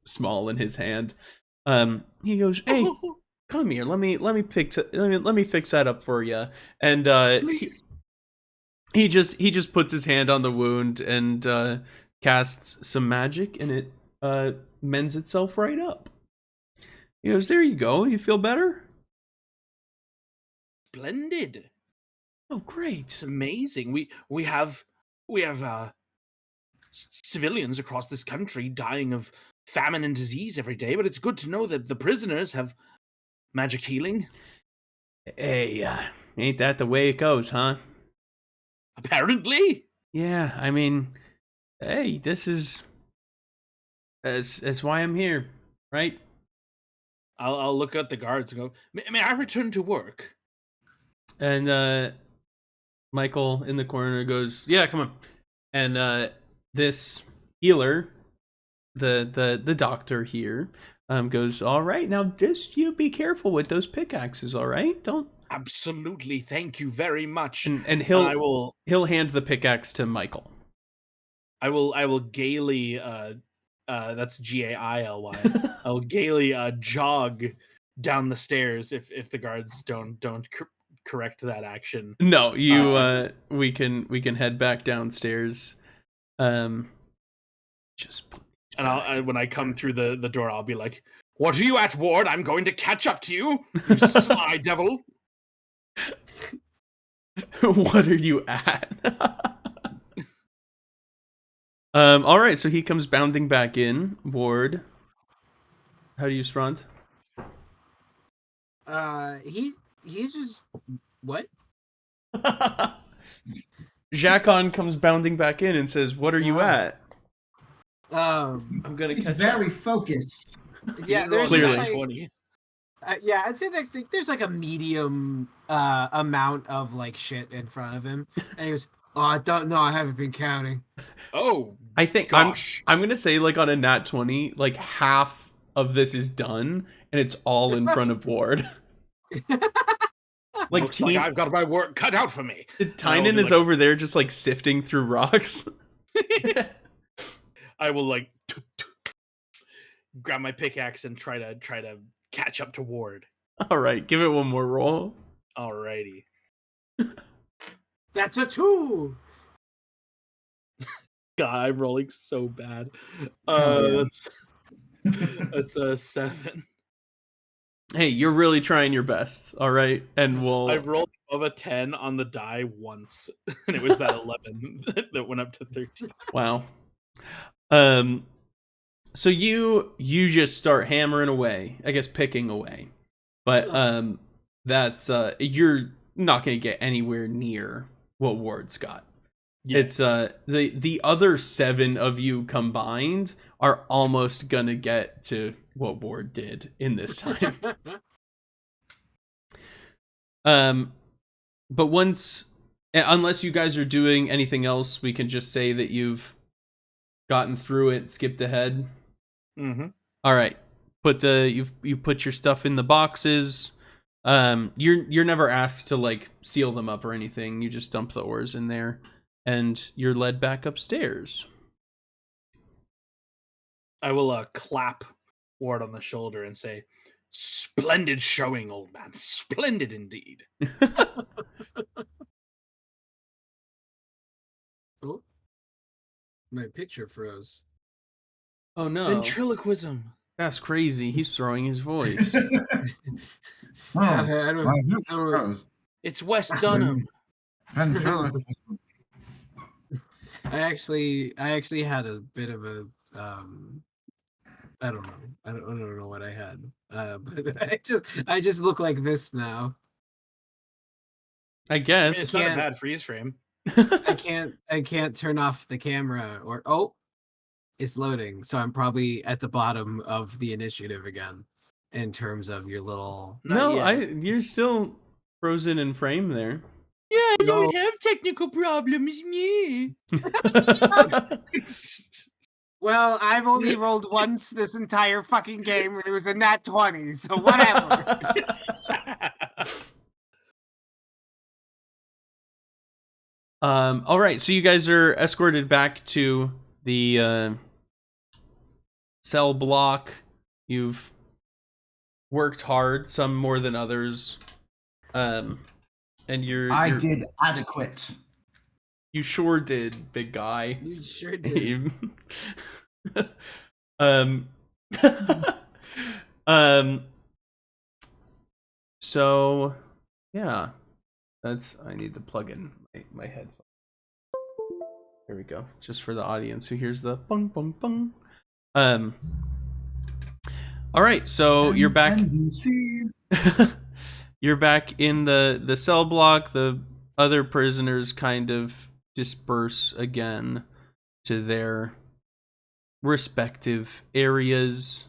small in his hand. He goes, "Hey, come here. Let me fix it. Let me fix that up for you." And he just puts his hand on the wound and casts some magic, and it mends itself right up. He goes, "There you go. You feel better?" Splendid. Oh, great. It's amazing. We have civilians across this country dying of famine and disease every day, but it's good to know that the prisoners have magic healing. Hey, ain't that the way it goes, huh? Apparently. Yeah, I mean, hey, this is that's why I'm here, right? I'll look at the guards and go, may I return to work? And Michael in the corner goes, "Yeah, come on." And this healer, the doctor here, goes, "All right, now just you be careful with those pickaxes, all right? Don't." Absolutely, thank you very much. And he'll hand the pickaxe to Michael. I will gaily that's GAILY. I'll gaily jog down the stairs if the guards don't correct that action. No, you we can head back downstairs. Just and when I come through the door, I'll be like, "What are you at, Ward? I'm going to catch up to you, you sly devil." What are you at? All right, so he comes bounding back in. Ward, how do you respond? He's just what? Jacon comes bounding back in and says, "What are you at?" I'm gonna He's catch very up. focused. Yeah, there's Clearly. just, like, 20. Yeah, I'd say that there's like a medium amount of like shit in front of him, and he goes, "Oh, I don't know. I haven't been counting." Oh, I think gosh. I'm gonna say like on a nat 20, like half of this is done, and it's all in front of Ward. Like Looks like I've got my work cut out for me. Tynan is over there just like sifting through rocks. I will like grab my pickaxe and try to catch up to Ward. All right, give it one more roll. Alrighty. That's a 2. God, I'm rolling so bad. Yeah. That's a 7. Hey, you're really trying your best. All right, and we'll. I've rolled above a 10 on the die once, and it was that 11 that went up to 13. Wow. So you just start hammering away, I guess picking away. But that's you're not going to get anywhere near what Ward's got. Yeah. It's the other 7 of you combined are almost going to get to what Ward did in this time. But once, unless you guys are doing anything else, we can just say that you've gotten through it, skipped ahead. Mm-hmm. All right. You put your stuff in the boxes. You're never asked to like seal them up or anything. You just dump the ores in there, and you're led back upstairs. I will clap Ward on the shoulder and say, "Splendid showing, old man. Splendid indeed." Oh, my picture froze. Oh no! Ventriloquism. That's crazy. He's throwing his voice. I don't. It's West Dunham. Ventriloquism. I actually had a bit of a I don't know. I don't know what I had. But I just look like this now. I guess It's not a bad freeze frame. I can't turn off the camera or it's loading. So I'm probably at the bottom of the initiative again in terms of your little. You're still frozen in frame there. Yeah, I don't have technical problems, me. Well, I've only rolled once this entire fucking game, and it was a nat 20, so whatever. All right, so you guys are escorted back to the cell block. You've worked hard, some more than others. And I did adequate. You sure did, big guy. You sure did. So yeah, I need to plug in my headphone. There we go. Just for the audience who hears the bung bung bung. All right, so you're back. You're back in the cell block. The other prisoners kind of disperse again to their respective areas.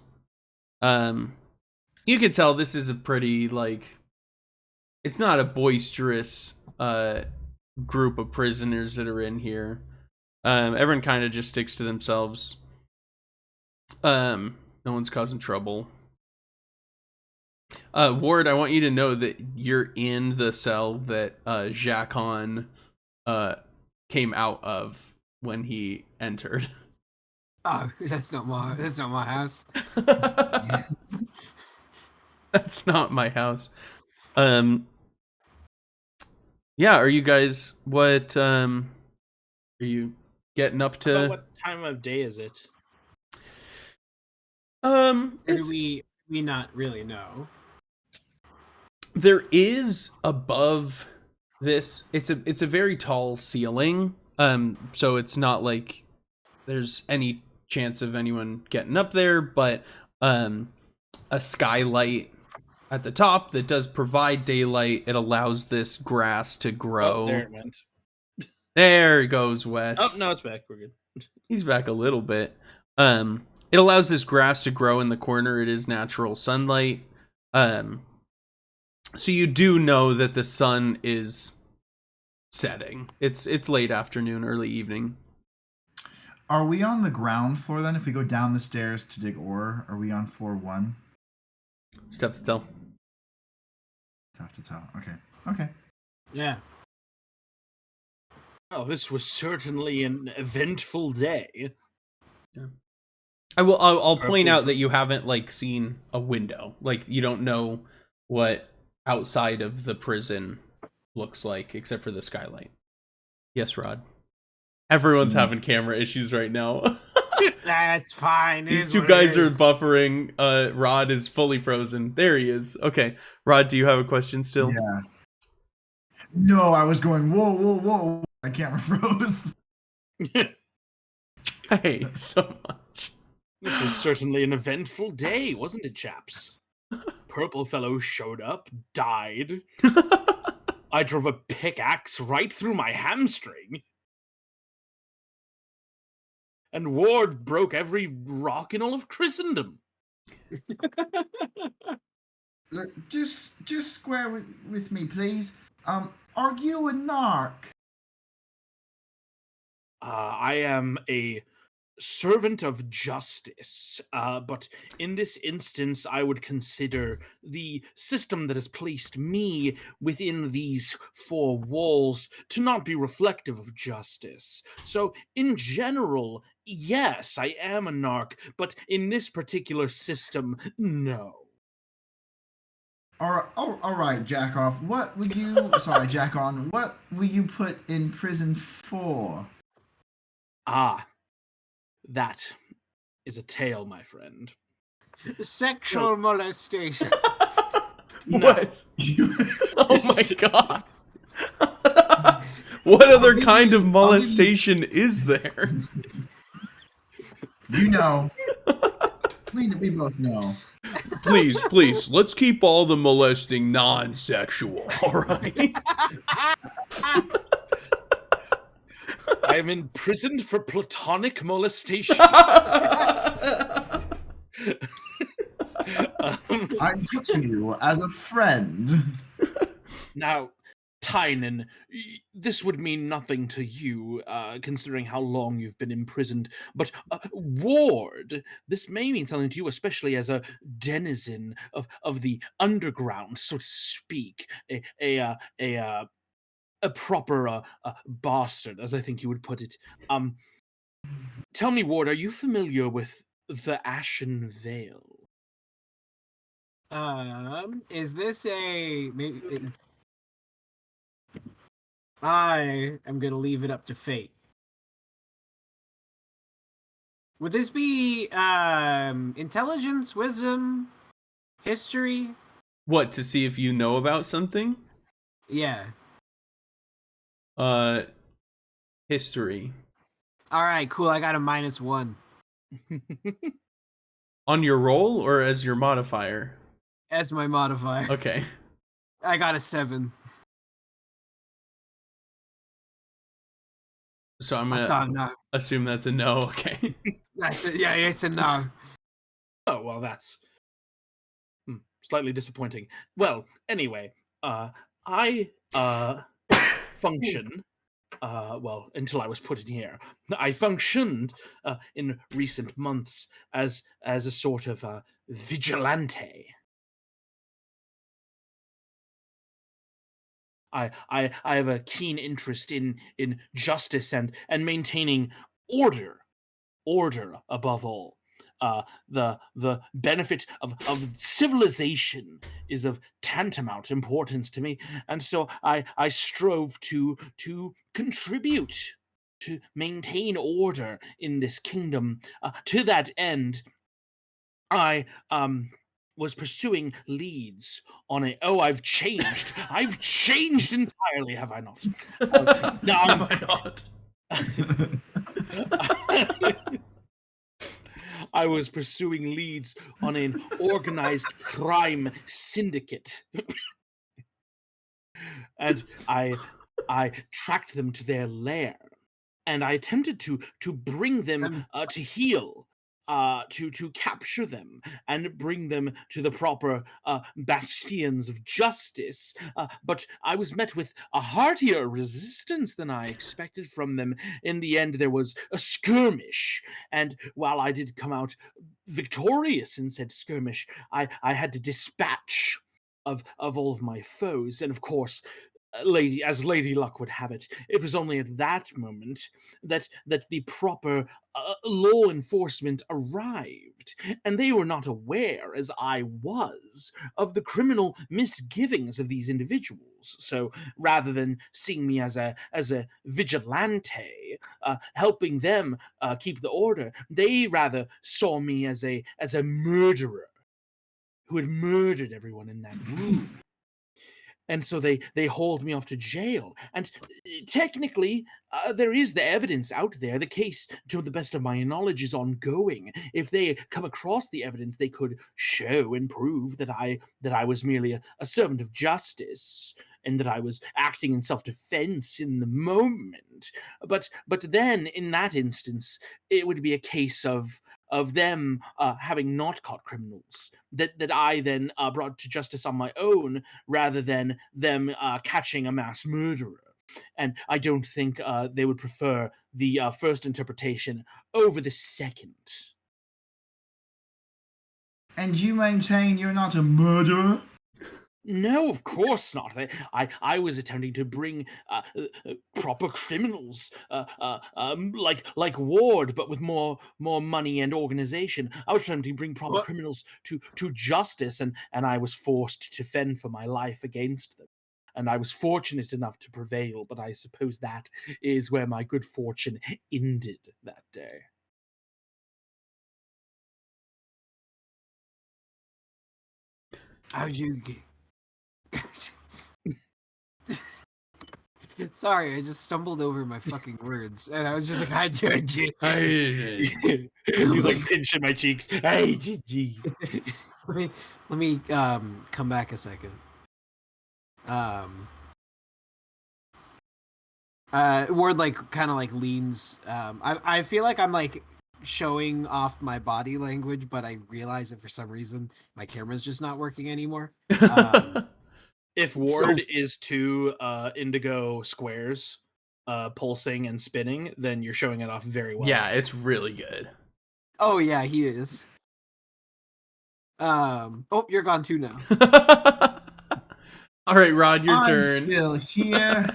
You can tell this is a pretty it's not a boisterous group of prisoners that are in here. Everyone kind of just sticks to themselves. No one's causing trouble. Ward, I want you to know that you're in the cell that Jacon came out of when he entered. Oh, that's not my house. That's not my house. Yeah, are you guys what are you getting up to? What time of day is it? Do we not really know? There is above this. It's a very tall ceiling. So it's not like there's any chance of anyone getting up there, but a skylight at the top that does provide daylight. It allows this grass to grow. Oh, there it went. There goes Wes. Oh, no, it's back. We're good. He's back a little bit. It allows this grass to grow in the corner. It is natural sunlight. So you do know that the sun is setting. It's late afternoon, early evening. Are we on the ground floor then? If we go down the stairs to dig ore, are we on floor 1? Steps to tell. Tough to tell. Okay. Okay. Yeah. Oh, this was certainly an eventful day. I'll point out that you haven't like seen a window. Like you don't know what outside of the prison looks like except for the skylight. Yes, Rod. Everyone's having camera issues right now. That's fine. These two guys are buffering. Rod is fully frozen. There he is. Okay. Rod, do you have a question still? Yeah. No, I was going, whoa, whoa, whoa. My camera froze. Hey, so much. This was certainly an eventful day, wasn't it, chaps? Purple fellow showed up, died. I drove a pickaxe right through my hamstring. And Ward broke every rock in all of Christendom. Look, just square with me, please. Are you a narc? I am a servant of justice, but in this instance, I would consider the system that has placed me within these four walls to not be reflective of justice. So, in general, yes, I am a narc, but in this particular system, no. All right, jack off. What would you? Sorry, jack on. What were you put in prison for? Ah, that is a tale, my friend. Sexual molestation. What? Oh my god. What other kind of molestation is there? You know. We both know. Please, let's keep all the molesting non-sexual, alright? I am imprisoned for platonic molestation. I'm touching you as a friend. Now, Tynan, this would mean nothing to you, considering how long you've been imprisoned. But Ward, this may mean something to you, especially as a denizen of the underground, so to speak, a proper bastard, as I think you would put it. Tell me, Ward, are you familiar with the Ashen Veil? Is this a maybe? I am gonna leave it up to fate. Would this be intelligence, wisdom, history? What, to see if you know about something? Yeah. History. All right, cool. I got a -1 On your roll or as your modifier? as my modifier. Okay. I got a 7. So I'm I gonna don't know. assume that's a no, okay. That's it. Yeah, it's a no. Oh, well, that's slightly disappointing. Well, anyway, I function, well, until I was put in here. I functioned in recent months as a sort of vigilante. I have a keen interest in justice and maintaining order above all. The benefit of civilization is of tantamount importance to me, and so I strove to contribute to maintain order in this kingdom. To that end, I was pursuing leads on a. Oh, I've changed. I've changed entirely, have I not? Now Am I not? I was pursuing leads on an organized crime syndicate. And I tracked them to their lair, and I attempted to bring them to heel. to capture them and bring them to the proper bastions of justice. But I was met with a heartier resistance than I expected from them. In the end, there was a skirmish, and while I did come out victorious in said skirmish, I had to dispatch of all of my foes, and of course, Lady Luck would have it, it was only at that moment that the proper law enforcement arrived, and they were not aware, as I was, of the criminal misgivings of these individuals. So rather than seeing me as a vigilante, helping them keep the order, they rather saw me as a murderer who had murdered everyone in that room. And so they hauled me off to jail. And technically, there is the evidence out there. The case, to the best of my knowledge, is ongoing. If they come across the evidence, they could show and prove that I was merely a servant of justice and that I was acting in self-defense in the moment. But then, in that instance, it would be a case of them having not caught criminals that I then brought to justice on my own, rather than them catching a mass murderer. And I don't think they would prefer the first interpretation over the second. And you maintain you're not a murderer? No, of course not. I was attempting to bring proper criminals, like Ward, but with more money and organization. I was trying to bring proper What? criminals to justice, and I was forced to fend for my life against them. And I was fortunate enough to prevail, but I suppose that is where my good fortune ended that day. How'd you get? Sorry, I just stumbled over my fucking words, and I was just like, "Hi, Georgie." He's like pinching my cheeks. Hey, GG. let me come back a second. Ward like kind of like leans. I feel like I'm like showing off my body language, but I realize that for some reason my camera's just not working anymore. If Ward is two indigo squares pulsing and spinning, then you're showing it off very well. Yeah, it's really good. Oh yeah, he is. Oh, you're gone too now. All right, Rod, your I'm turn. still here.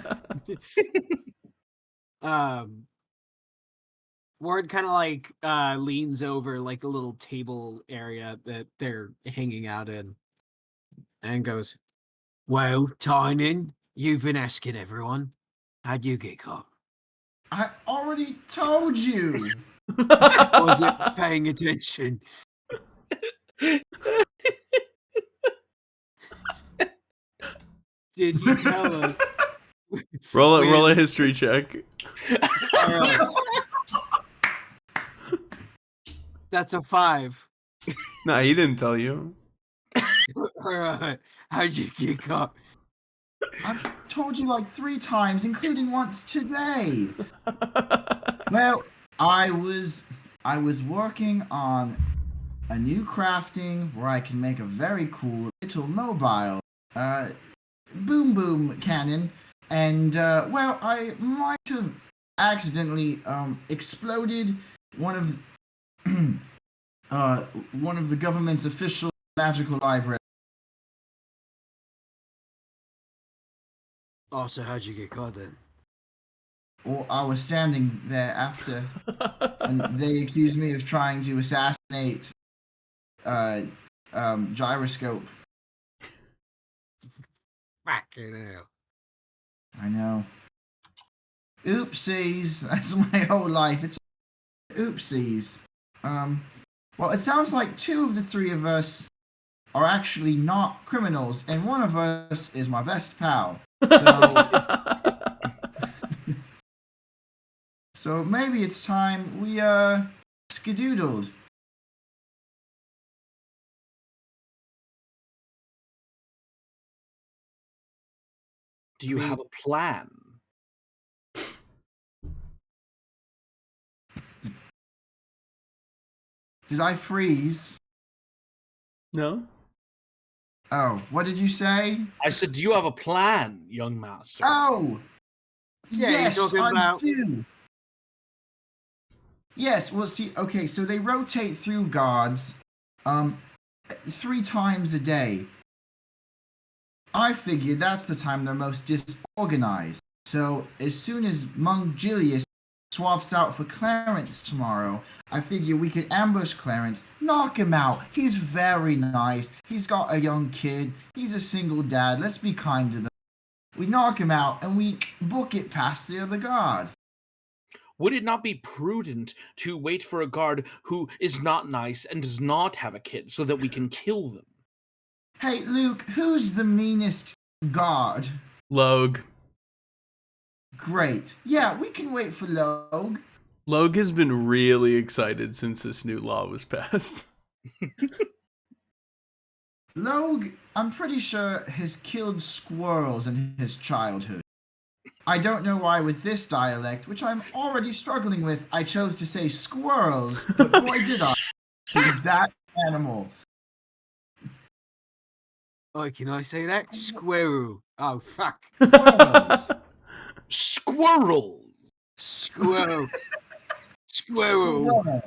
Ward kind of like leans over like a little table area that they're hanging out in, and goes, "Well, Tynan, you've been asking everyone. How'd you get caught? I already told you. Wasn't paying attention." Did he tell us? Roll a history check. All right. That's a 5. No, he didn't tell you. All right. How'd you get caught? I've told you like 3 times, including once today. Well, I was working on a new crafting where I can make a very cool little mobile boom boom cannon, and well, I might have accidentally exploded one of one of the government's official magical libraries. Oh, so how'd you get caught then? Or I was standing there after, and they accused me of trying to assassinate Gyroscope. Fucking hell. I know. Oopsies. That's my whole life. It's oopsies. Well, it sounds like 2 of the 3 of us are actually not criminals, and one of us is my best pal. So maybe it's time we skedoodled. Do you have a plan? Did I freeze? No? Oh, what did you say? I said, do you have a plan, young master? Oh! Yeah, you're Yes, talking I about- do. Yes, well, see, okay, so they rotate through guards 3 times a day. I figured that's the time they're most disorganized. So as soon as Monk Julius swaps out for Clarence tomorrow, I figure we could ambush Clarence, knock him out. He's very nice. He's got a young kid. He's a single dad. Let's be kind to them. We knock him out and we book it past the other guard. Would it not be prudent to wait for a guard who is not nice and does not have a kid so that we can kill them? Hey, Luke, who's the meanest guard? Logue. Great. Yeah, we can wait for Logue. Logue has been really excited since this new law was passed. Logue, I'm pretty sure, has killed squirrels in his childhood. I don't know why with this dialect, which I'm already struggling with, I chose to say squirrels, but boy did I. He's that animal. Oh, can I say that? Squirrel. Oh, fuck. Squirrels. Squirrels! Squirrel. Squirrel.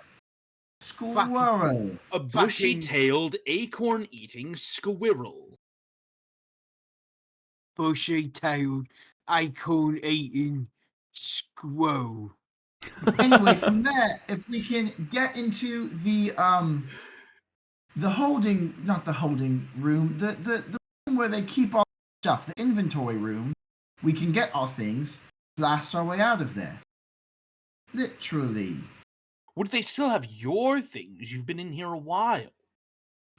Squirrel. A bushy-tailed, acorn-eating squirrel. Bushy-tailed, acorn-eating squirrel. Anyway, from there, if we can get into the holding, not the holding room, the room where they keep our stuff, the inventory room, we can get our things, blast our way out of there. Literally. Would they still have your things? You've been in here a while.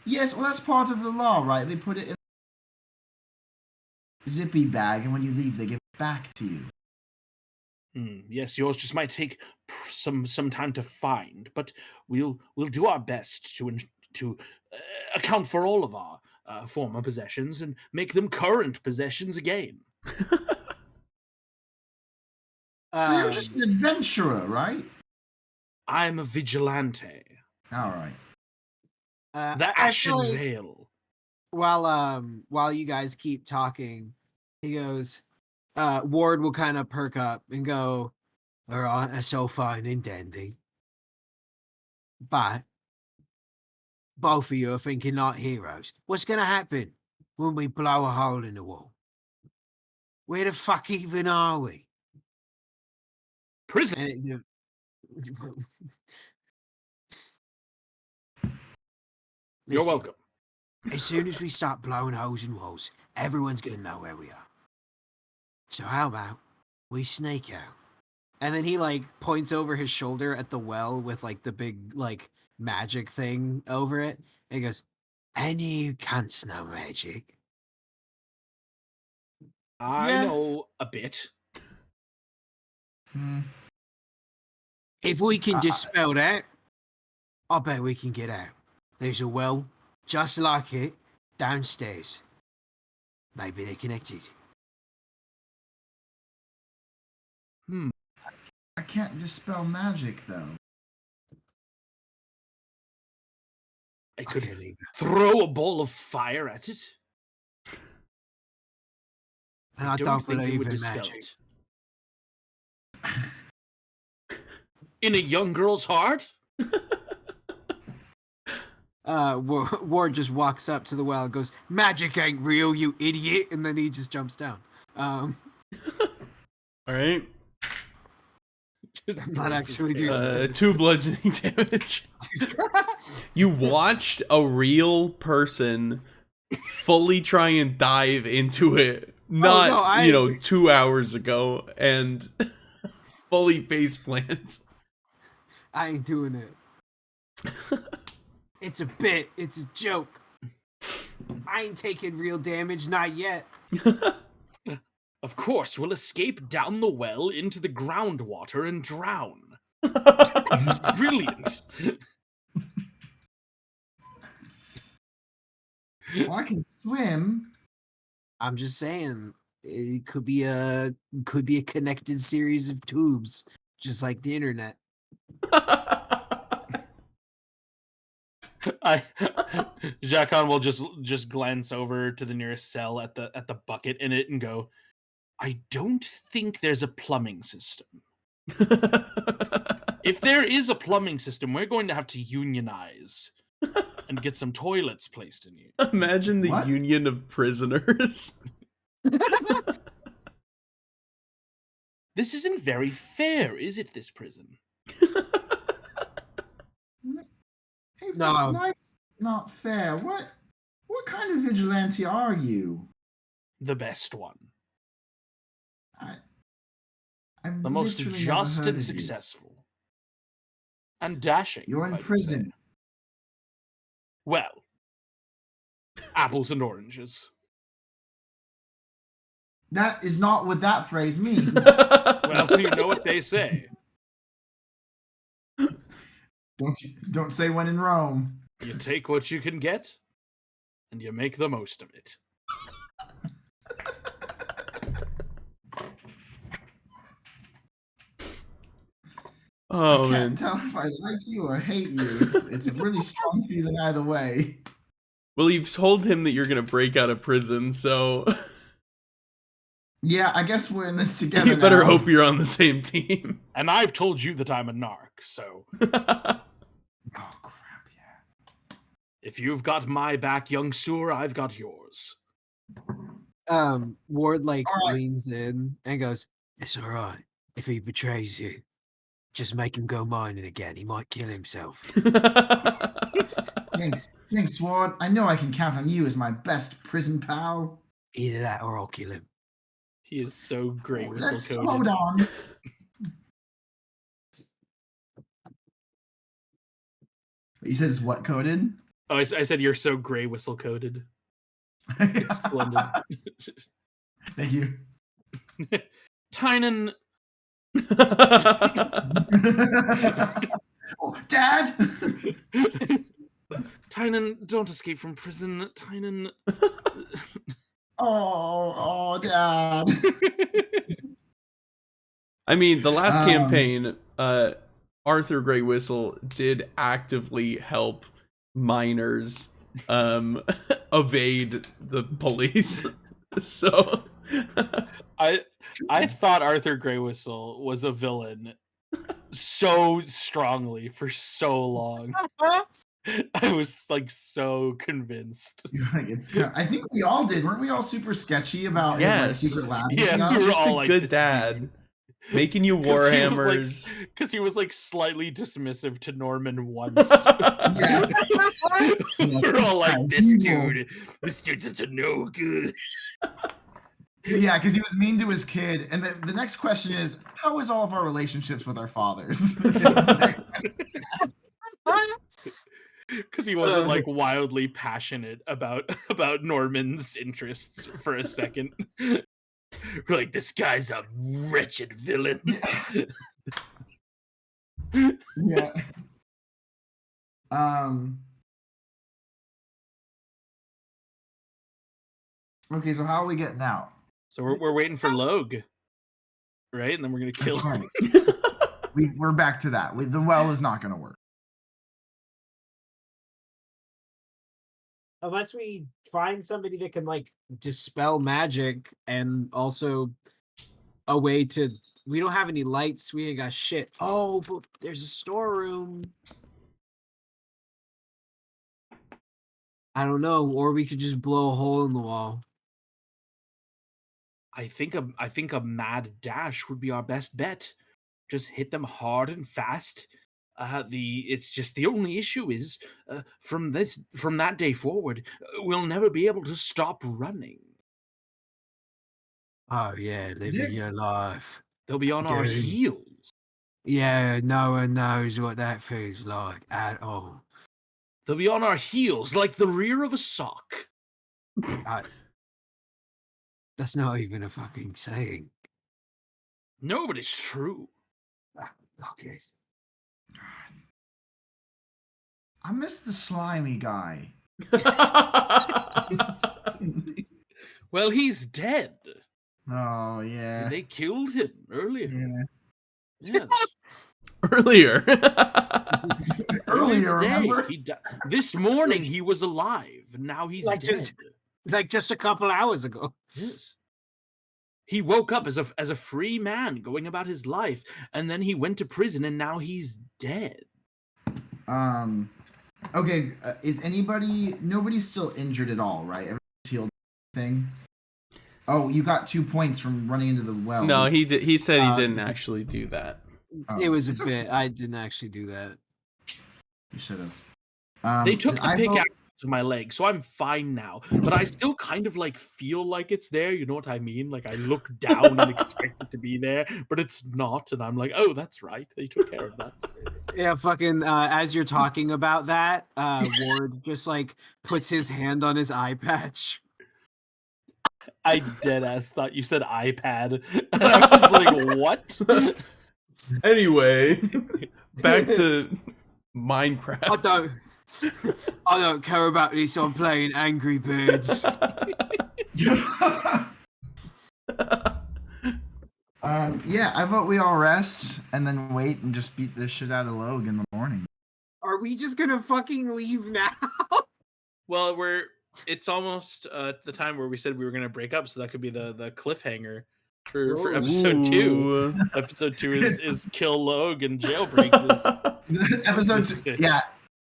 Yes, well, that's part of the law, right? They put it in a zippy bag, and when you leave, they give it back to you. Yes, yours just might take some time to find, but we'll do our best to account for all of our former possessions and make them current possessions again. So you're just an adventurer, right? I'm a vigilante. All right. The Ashen Actually, Veil. while you guys keep talking, he goes, Ward will kind of perk up and go, all right, that's all fine and dandy. But both of you are thinking like heroes. What's going to happen when we blow a hole in the wall? Where the fuck even are we? Prison. And You're Listen, welcome. as soon as we start blowing holes in walls, everyone's going to know where we are. So how about we sneak out? And then he like points over his shoulder at the well with like the big like magic thing over it. And he goes, and you cunts know magic. I Yeah. know a bit. Hmm. If we can dispel that, I bet we can get out. There's a well just like it downstairs. Maybe they're connected. I can't dispel magic, though. I could Okay, leave it. throw a ball of fire at it. And I don't think it believe would in dispel magic. it. In a young girl's heart? Ward just walks up to the well and goes, magic ain't real, you idiot. And then he just jumps down. All right. Not actually doing 2 bludgeoning damage. You watched a real person fully try and dive into it, not, 2 hours ago, and fully face plant. I ain't doing it. It's a bit. It's a joke. I ain't taking real damage, not yet. Of course, we'll escape down the well into the groundwater and drown. It's brilliant. Well, I can swim. I'm just saying, it could be a connected series of tubes, just like the internet. Jacon will just glance over to the nearest cell at the bucket in it and go, I don't think there's a plumbing system. If there is a plumbing system, we're going to have to unionize and get some toilets placed in here. Imagine the What? union of prisoners. This isn't very fair, is it, this prison? Hey, No. life's not fair. What kind of vigilante are you? The best one. I've The most literally never just heard and of you. successful. And dashing. You're if in I could prison. say. Well, apples and oranges. That is not what that phrase means. Well, you know what they say. Don't say when in Rome. You take what you can get, and you make the most of it. Oh I man. can't tell if I like you or hate you. It's a really strong feeling either way. Well, you've told him that you're gonna break out of prison, so Yeah, I guess we're in this together. you better now. hope you're on the same team. And I've told you that I'm a narc, so Oh crap! Yeah. if you've got my back, young sewer, I've got yours. Ward like All right. leans in and goes, "It's all right. If he betrays you, just make him go mining again. He might kill himself." Thanks, Ward. I know I can count on you as my best prison pal. Either that or I'll kill him. He is so great whistle Let's coded. hold on. You said it's what coded? Oh, I said you're so gray whistle coded. It's splendid. Thank you. Tynan, Oh, Dad. Tynan, don't escape from prison. Tynan. Oh, Dad. I mean, the last Um, campaign, Arthur Grey Whistle did actively help miners evade the police. So I thought Arthur Grey Whistle was a villain so strongly for so long. I was like so convinced. I think we all did. Weren't we all super sketchy about Yes. his like secret lab? and Yeah, stuff? we he's were just all a like good this dad, dude. making you warhammers. Because he was like slightly dismissive to Norman once. Yeah. We're all like, guy's this evil." this dude's up to no good. Yeah, because he was mean to his kid. And the next question is, how is all of our relationships with our fathers? Is the next question. Because he wasn't like wildly passionate about Norman's interests for a second. We're like, this guy's a wretched villain. Yeah. Okay, so how are we getting out? So we're waiting for Logue, right? And then we're gonna kill That's him. right. We're back to that. The well is not going to work. Unless we find somebody that can like dispel magic and also a way to. We don't have any lights. We ain't got shit. Oh, but there's a storeroom. I don't know, or we could just blow a hole in the wall. I think a mad dash would be our best bet. Just hit them hard and fast. It's just the only issue is from that day forward, we'll never be able to stop running. Oh yeah, living your life. They'll be on our Dude. heels. Yeah, no one knows what that feels like at all. They'll be on our heels like the rear of a sock. That's not even a fucking saying. No, but it's true. Okay. I miss the slimy guy. Well, he's dead. Oh, yeah. They killed him earlier. Yeah. Yes. Earlier. Earlier, today, remember? this morning he was alive, and now he's Like dead. just a couple hours ago. Yes. He woke up as a free man going about his life, and then he went to prison, and now he's dead. Okay, is nobody's still injured at all, right? Everyone's healed thing? Oh, you got 2 points from running into the well. No, he said he didn't actually do that. Oh, It was a it's bit. okay. I didn't actually do that. You should have. They took the I pickaxe vote- to my leg, so I'm fine now. But I still kind of like feel like it's there. You know what I mean? Like I look down and expect it to be there, but it's not. And I'm like, oh, that's right. They took care of that. Yeah, fucking. As you're talking about that, Ward just like puts his hand on his eye patch. I dead ass thought you said iPad. And I was like, what? Anyway, back to Minecraft. I don't care about this. I'm playing Angry Birds. Yeah, I vote we all rest and then wait and just beat this shit out of Logue in the morning. Are we just gonna fucking leave now? Well, it's almost the time where we said we were gonna break up, so that could be the cliffhanger for episode 2. Ooh. Episode 2 is kill Logue and jailbreak this.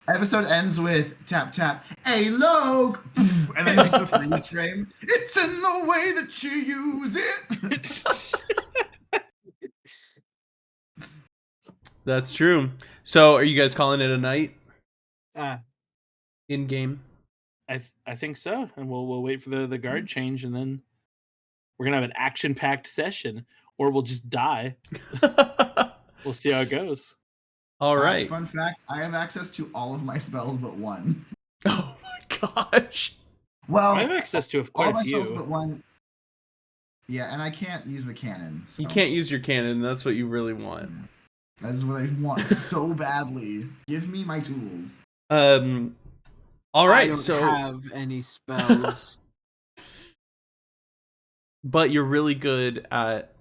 Episode ends with tap tap. Hey Logue, and then just a freeze frame. It's in the way that you use it. That's true. So, are you guys calling it a night in game? I think so, and we'll wait for the guard change, and then we're gonna have an action-packed session, or we'll just die. We'll see how it goes. All right. Fun fact: I have access to all of my spells but one. Oh my gosh. Well, I have access to all quite my a few. spells but one. Yeah, and I can't use my cannon. So. You can't use your cannon. That's what you really want. That's what I want so badly. Give me my tools. All I right. don't So, have any spells. but you're really good at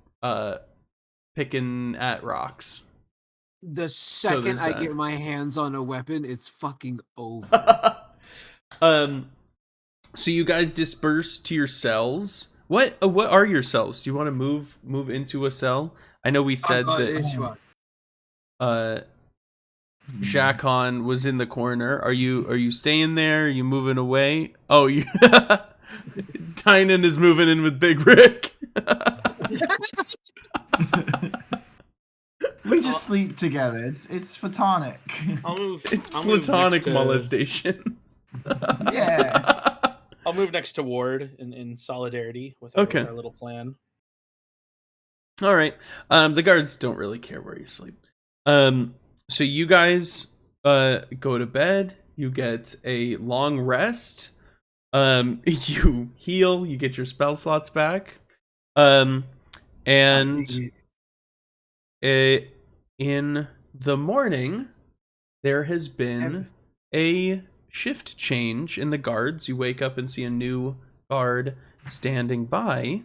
picking at rocks. The second there's I that. get my hands on a weapon, it's fucking over. So you guys disperse to your cells. What are your cells? Do you want to move into a cell? I know we said This that one. Jacon was in the corner. Are you staying there? Are you moving away? Oh, you Tynan is moving in with Big Rick. We just sleep together. It's platonic. It's I'll move platonic next to- molestation. Yeah. I'll move next to Ward in solidarity with Okay. with our little plan. All right. The guards don't really care where you sleep. So you guys go to bed. You get a long rest. You heal. You get your spell slots back. And in the morning, there has been a shift change in the guards. You wake up and see a new guard standing by.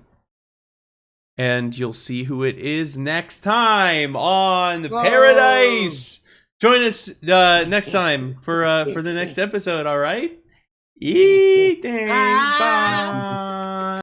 And you'll see who it is next time on the Paradise. Join us next time for the next episode. All right. Thanks. Bye.